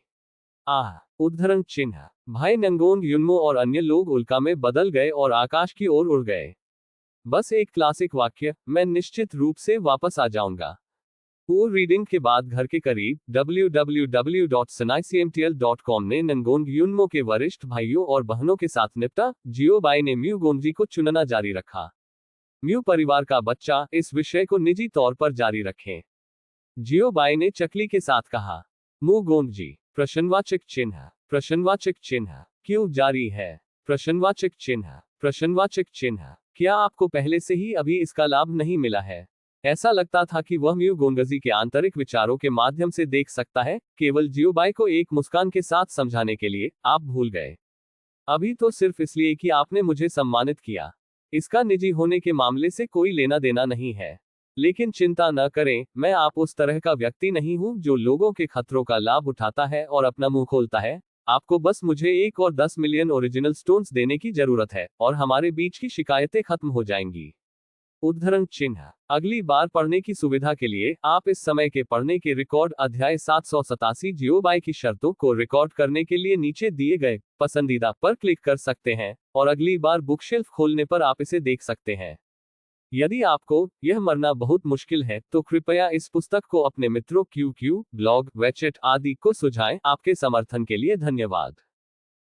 आह। उद्धरण चिन्ह। भाई नंगोंग युनमो और अन्य लोग उल्का में बदल गए और आकाश की ओर उड़ गए। बस एक क्लासिक वाक्य, मैं निश्चित रूप से वापस आ जाऊंगा। पूर्व रीडिंग के बाद घर के करीब www.sanaicmtl.com ने नंगोंग युनमो के वरिष्ठ भाइयों और बहनों के साथ निपटा। जियो बाई ने म्यू गोंगजी को चुनना जारी रखा। म्यू परिवार का बच्चा, इस विषय को निजी तौर पर जारी रखें। जियो बाई ने चकली के साथ कहा। मु गोंगजी प्रश्नवाचक चिन्ह प्रश्नवाचक चिन्ह क्यों जारी है? प्रश्नवाचक चिन्ह प्रश्नवाचक चिन्ह क्या आपको पहले से ही अभी इसका लाभ नहीं मिला है? ऐसा लगता था कि वह म्यू गोंगजी के आंतरिक विचारों के माध्यम से देख सकता है। केवल जियो बाई को एक मुस्कान के साथ समझाने के लिए आप भूल गए। अभी तो सिर्फ इसलिए कि आपने मुझे सम्मानित किया। इसका निजी होने के मामले से कोई लेना देना नहीं है। लेकिन चिंता न करें, मैं आप उस तरह का व्यक्ति नहीं हूं जो लोगों के खतरों का लाभ उठाता है और अपना मुंह खोलता है। आपको बस मुझे 1 और 10 मिलियन ओरिजिनल स्टोन्स देने की जरूरत है और हमारे बीच की शिकायतें खत्म हो जाएंगी। उद्धरण चिन्ह अगली बार पढ़ने की सुविधा के लिए आप इस समय के पढ़ने के रिकॉर्ड अध्याय 787 जियो बाई की शर्तों को रिकॉर्ड करने के लिए नीचे दिए गए पसंदीदा पर क्लिक कर सकते हैं और अगली बार बुकशेल्फ खोलने पर आप इसे देख सकते हैं। यदि आपको यह मरना बहुत मुश्किल है तो कृपया इस पुस्तक को अपने मित्रों QQ, ब्लॉग, वेचेट आदि को सुझाएं। आपके समर्थन के लिए धन्यवाद।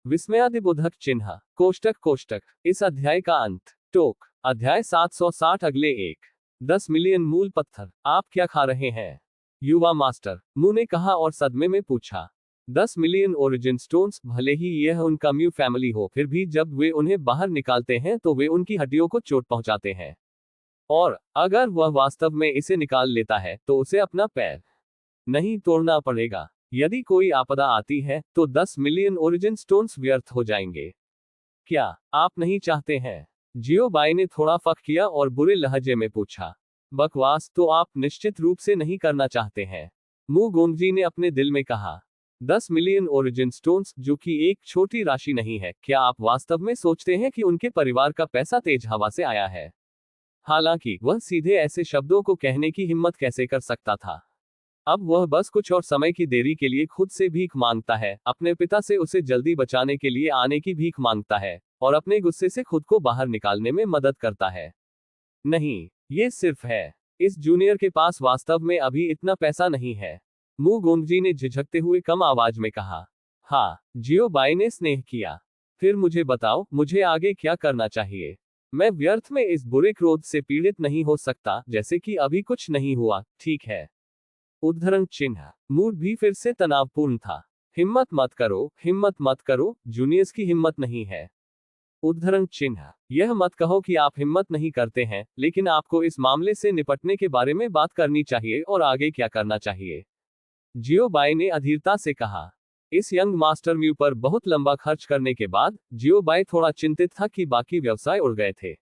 विस्मयादिबोधक चिन्ह कोष्टक कोष्टक इस अध्याय का अंत। टोक अध्याय 760 अगले 10 मिलियन मूल पत्थर आप क्या खा रहे हैं? युवा मास्टर मु ने कहा और सदमे में पूछा। 10 मिलियन ओरिजिन स्टोन्स, भले ही यह उनका म्यू फैमिली हो, फिर भी जब वे उन्हें बाहर निकालते हैं तो वे उनकी हड्डियों को चोट पहुंचाते हैं। और अगर वह वास्तव में इसे निकाल लेता है तो उसे अपना पैर नहीं तोड़ना पड़ेगा। यदि कोई आपदा आती है तो 10 मिलियन ओरिजिन स्टोन्स व्यर्थ हो जाएंगे। क्या आप नहीं चाहते हैं? जियो बाई ने थोड़ा फक किया और बुरे लहजे में पूछा। बकवास तो आप निश्चित रूप से नहीं करना चाहते हैं, मु गोंगजी ने अपने दिल में कहा। 10 मिलियन ओरिजिन स्टोन्स, जो कि एक छोटी राशि नहीं है। क्या आप वास्तव में सोचते हैं कि उनके परिवार का पैसा तेज हवा से आया है? हालांकि वह सीधे ऐसे शब्दों को कहने की हिम्मत कैसे कर सकता था? अब वह बस कुछ और समय की देरी के लिए खुद से भीख मांगता है, अपने पिता से उसे जल्दी बचाने के लिए आने की भीख मांगता है और अपने गुस्से से खुद को बाहर निकालने में मदद करता है। नहीं, ये सिर्फ है। इस जूनियर के पास वास्तव में अभी इतना पैसा नहीं है, मु गोंगजी ने झिझकते हुए कम आवाज में कहा। हाँ, जियो बाई ने स्नेह किया। फिर मुझे बताओ, मुझे आगे क्या करना चाहिए? मैं व्यर्थ में इस बुरे क्रोध से पीड़ित नहीं हो सकता, जैसे कि अभी कुछ नहीं हुआ, ठीक है? उद्धरण चिन्ह मूड भी फिर से तनावपूर्ण था। हिम्मत मत करो, जूनियर्स की हिम्मत नहीं है। उद्धरण चिन्ह यह मत कहो कि आप हिम्मत नहीं करते हैं, लेकिन आपको इस मामले से निपटने के बारे में बात करनी चाहिए और आगे क्या करना चाहिए। जियो बाई ने अधीरता से कहा। इस यंग मास्टर म्यू पर बहुत लंबा खर्च करने के बाद जियो बाई थोड़ा चिंतित था कि बाकी व्यवसाय उड़ गए थे।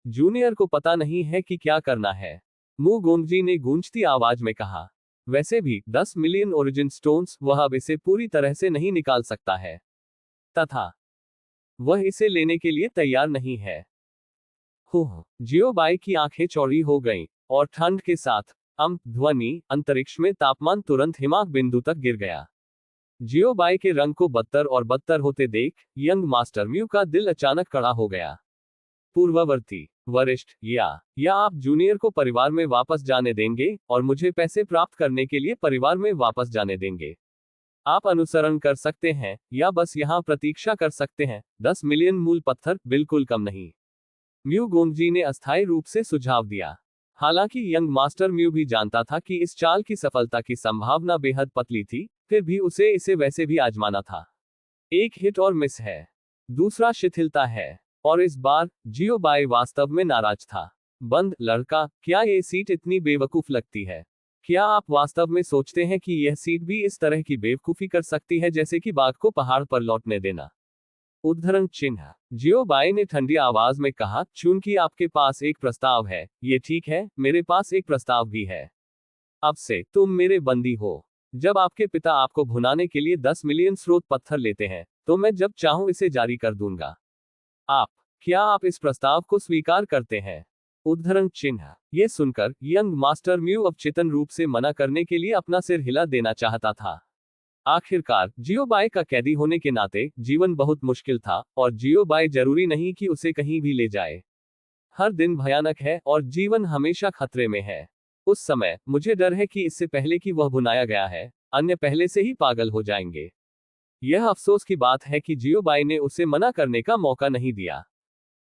जूनियर को पता नहीं है कि क्या करना है, मु गोंगजी ने गूंजती आवाज में कहा। वैसे भी 10 मिलियन ओरिजिन स्टोन्स, वह अब इसे पूरी तरह से नहीं निकाल सकता है, तथा वह इसे लेने के लिए तैयार नहीं है। जियो बाई की आंखें चौड़ी हो गईं और ठंड के साथ ध्वनि अंतरिक्ष में तापमान तुरंत हिमांक बिंदु तक गिर गया। जियो बाई के रंग को बदतर और बदतर होते देख यंग मास्टर म्यू का दिल अचानक कड़ा हो गया। पूर्ववर्ती वरिष्ठ, या आप जूनियर को परिवार में वापस जाने देंगे और मुझे पैसे प्राप्त करने के लिए परिवार में वापस जाने देंगे? आप अनुसरण कर सकते हैं या बस यहां प्रतीक्षा कर सकते हैं। 10 मिलियन मूल पत्थर बिल्कुल कम नहीं, म्यू गोंगजी ने अस्थायी रूप से सुझाव दिया। हालांकि यंग मास्टर म्यू भी जानता था कि इस चाल की सफलता की संभावना बेहद पतली थी, फिर भी उसे इसे वैसे भी आजमाना था। एक हिट और मिस है, दूसरा शिथिलता है, और इस बार जियो बाई वास्तव में नाराज था। बंद लड़का, क्या ये सीट इतनी बेवकूफ लगती है? क्या आप वास्तव में सोचते हैं कि यह सीट भी इस तरह की बेवकूफी कर सकती है जैसे कि बाघ को पहाड़ पर लौटने देना? उद्धरण चिन्ह जियो बाई ने ठंडी आवाज में कहा, चूंकि आपके पास एक प्रस्ताव है, ये ठीक है, मेरे पास एक प्रस्ताव भी है। अब से तुम मेरे बंदी हो। जब आपके पिता आपको भुनाने के लिए 10 मिलियन स्रोत पत्थर लेते हैं, तो मैं जब चाहूं इसे जारी कर दूंगा। क्या आप इस प्रस्ताव को स्वीकार करते हैं? उद्धरण चिन्ह यह सुनकर यंग मास्टर म्यू अब चेतन रूप से मना करने के लिए अपना सिर हिला देना चाहता था। आखिरकार जियो बाई का कैदी होने के नाते जीवन बहुत मुश्किल था और जियो बाई जरूरी नहीं कि उसे कहीं भी ले जाए। हर दिन भयानक है और जीवन हमेशा खतरे में है। उस समय मुझे डर है कि इससे पहले कि वह भुनाया गया है, अन्य पहले से ही पागल हो जाएंगे। यह अफसोस की बात है कि जियोबाई ने उसे मना करने का मौका नहीं दिया।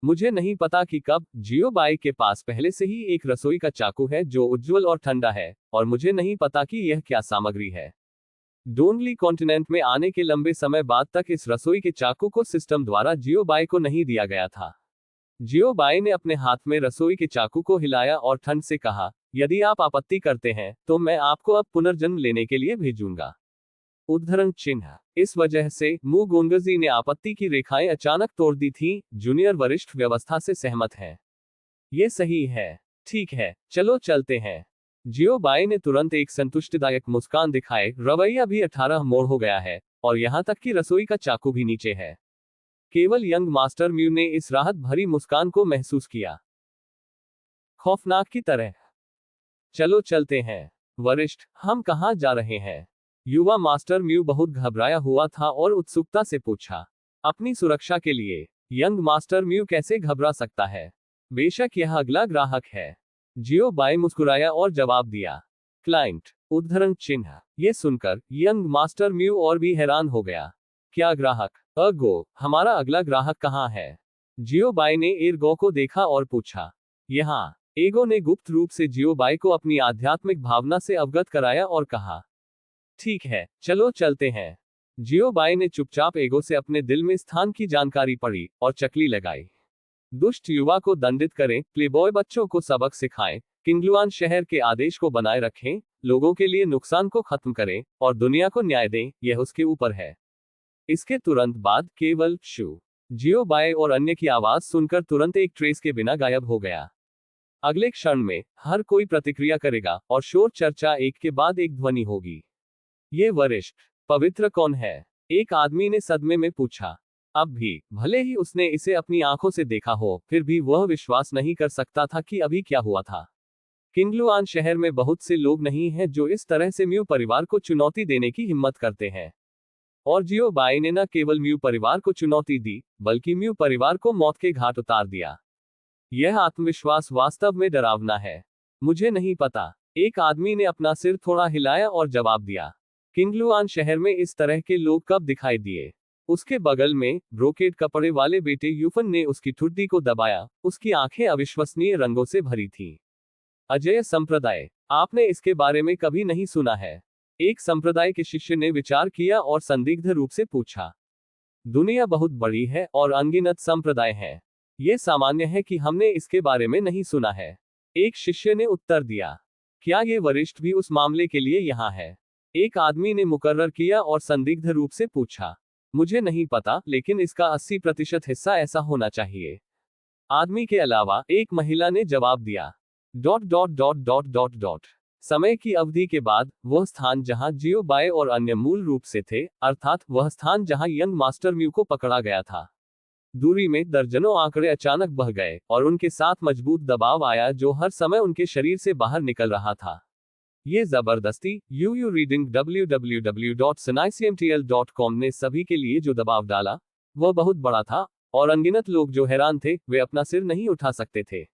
मुझे नहीं पता कि कब जियोबाई के पास पहले से ही एक रसोई का चाकू है जो उज्ज्वल और ठंडा है, और मुझे नहीं पता कि यह क्या सामग्री है। डोनली कॉन्टिनेंट में आने के लंबे समय बाद तक इस रसोई के चाकू को सिस्टम द्वारा जियोबाई को नहीं दिया गया था। जियोबाई ने अपने हाथ में रसोई के चाकू को हिलाया और ठंड से कहा, यदि आप आपत्ति करते हैं तो मैं आपको अब पुनर्जन्म लेने के लिए भेजूंगा। उद्धरण चिन्ह। इस वजह से मुगोंगजी ने आपत्ति की रेखाएं अचानक तोड़ दी थीं। जूनियर वरिष्ठ व्यवस्था से सहमत है। ये सही है। ठीक है, चलो चलते हैं। जियोबाई ने तुरंत एक संतुष्टिदायक मुस्कान दिखाए। रवैया भी 18 मोड़ हो गया है, और यहां तक कि रसोई का चाकू भी नीचे है। केवल यंग मास्टर म्यू ने इस राहत भरी मुस्कान को महसूस किया, खौफनाक की तरह। चलो चलते हैं। वरिष्ठ, हम कहां जा रहे हैं? युवा मास्टर म्यू बहुत घबराया हुआ था और उत्सुकता से पूछा। अपनी सुरक्षा के लिए। यंग मास्टर म्यू कैसे घबरा सकता है? बेशक यह अगला ग्राहक है। जियोबाई मुस्कुराया और जवाब दिया, क्लाइंट। उद्धरण चिन्ह। ये सुनकर यंग मास्टर म्यू और भी हैरान हो गया। क्या ग्राहक? अगो, हमारा अगला ग्राहक कहाँ है? जियोबाई ने एरगो को देखा और पूछा। यहाँ। एगो ने गुप्त रूप से जियोबाई को अपनी आध्यात्मिक भावना से अवगत कराया और कहा, ठीक है, चलो चलते हैं। जियोबाई ने चुपचाप एगो से अपने दिल में स्थान की जानकारी पढ़ी और चकली लगाई। दुष्ट युवा को दंडित करें, प्लेबॉय बच्चों को सबक सिखाएं, किंगलुआन शहर के आदेश को बनाए रखें, लोगों के लिए नुकसान को खत्म करें, और दुनिया को न्याय दें, यह उसके ऊपर है। इसके तुरंत बाद केवल शू। जियोबाई और अन्य की आवाज सुनकर तुरंत एक ट्रेस के बिना गायब हो गया। अगले क्षण में हर कोई प्रतिक्रिया करेगा और शोर चर्चा एक के बाद एक ध्वनि होगी। ये वरिष्ठ पवित्र कौन है? एक आदमी ने सदमे में पूछा। अब भी, भले ही उसने इसे अपनी आंखों से देखा हो, फिर भी वह विश्वास नहीं कर सकता था कि अभी क्या हुआ था। किंगलुआन शहर में बहुत से लोग नहीं हैं जो इस तरह से म्यू परिवार को चुनौती देने की हिम्मत करते हैं। और जियोबाई ने न केवल म्यू परिवार को चुनौती दी, बल्कि म्यू परिवार को मौत के घाट उतार दिया। यह आत्मविश्वास वास्तव में डरावना है। मुझे नहीं पता। एक आदमी ने अपना सिर थोड़ा हिलाया और जवाब दिया, किंगलुआन शहर में इस तरह के लोग कब दिखाई दिए? उसके बगल में ब्रोकेड कपड़े वाले बेटे यूफन ने उसकी ठुड्डी को दबाया। उसकी आंखें अविश्वसनीय रंगों से भरी थीं। अजय संप्रदाय, आपने इसके बारे में कभी नहीं सुना है? एक संप्रदाय के शिष्य ने विचार किया और संदिग्ध रूप से पूछा। दुनिया बहुत बड़ी है और अनगिनत संप्रदाय हैं। ये सामान्य है कि हमने इसके बारे में नहीं सुना है। एक शिष्य ने उत्तर दिया। क्या ये वरिष्ठ भी उस मामले के लिए यहाँ है? एक आदमी ने मुकर्रर किया और संदिग्ध रूप से पूछा। मुझे नहीं पता, लेकिन इसका 80% हिस्सा ऐसा होना चाहिए। आदमी के अलावा एक महिला ने जवाब दिया। ... समय की अवधि के बाद वह स्थान जहां जियोबाई और अन्य मूल रूप से थे, अर्थात वह स्थान जहां यंग मास्टर म्यू को पकड़ा गया था, दूरी में दर्जनों आंकड़े अचानक बह गए और उनके साथ मजबूत दबाव आया जो हर समय उनके शरीर से बाहर निकल रहा था। ये जबरदस्ती यूयू रीडिंग www.sunicmtl.com ने सभी के लिए जो दबाव डाला, वह बहुत बड़ा था, और अनगिनत लोग जो हैरान थे, वे अपना सिर नहीं उठा सकते थे।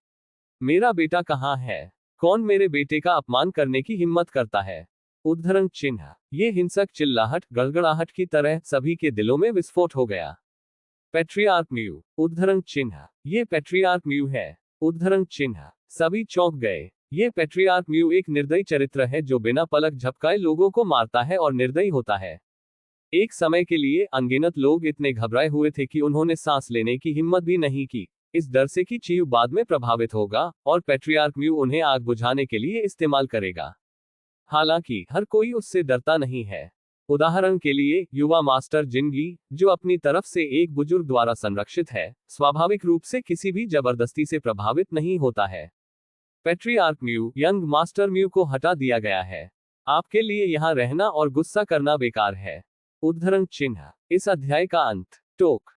मेरा बेटा कहाँ है? कौन मेरे बेटे का अपमान करने की हिम्मत करता है? उद्धरण चिन्ह। ये हिंसक चिल्लाहट, गड़गड़ाहट की तरह सभी के दिलों में विस्फोट हो गया। Patriarch mu. उद्धरण चिन्ह। ये पैट्रियार्क म्यू है। उद्धरण चिन्ह। सभी चौंक गए। ये पैट्रियार्क म्यू एक निर्दयी चरित्र है जो बिना पलक झपकाए लोगों को मारता है और निर्दयी होता है। एक समय के लिए अनगिनत लोग इतने घबराए हुए थे कि उन्होंने सांस लेने की हिम्मत भी नहीं की, इस डर से कि चीव बाद में प्रभावित होगा और पैट्रियार्क म्यू उन्हें आग बुझाने के लिए इस्तेमाल करेगा। हालांकि हर कोई उससे डरता नहीं है। उदाहरण के लिए युवा मास्टर जिनगी, जो अपनी तरफ से एक बुजुर्ग द्वारा संरक्षित है, स्वाभाविक रूप से किसी भी जबरदस्ती से प्रभावित नहीं होता है। Patriarch mu, young master mu को हटा दिया गया है। आपके लिए यहाँ रहना और गुस्सा करना बेकार है। उद्धरण चिन्ह। इस अध्याय का अंत। टोक।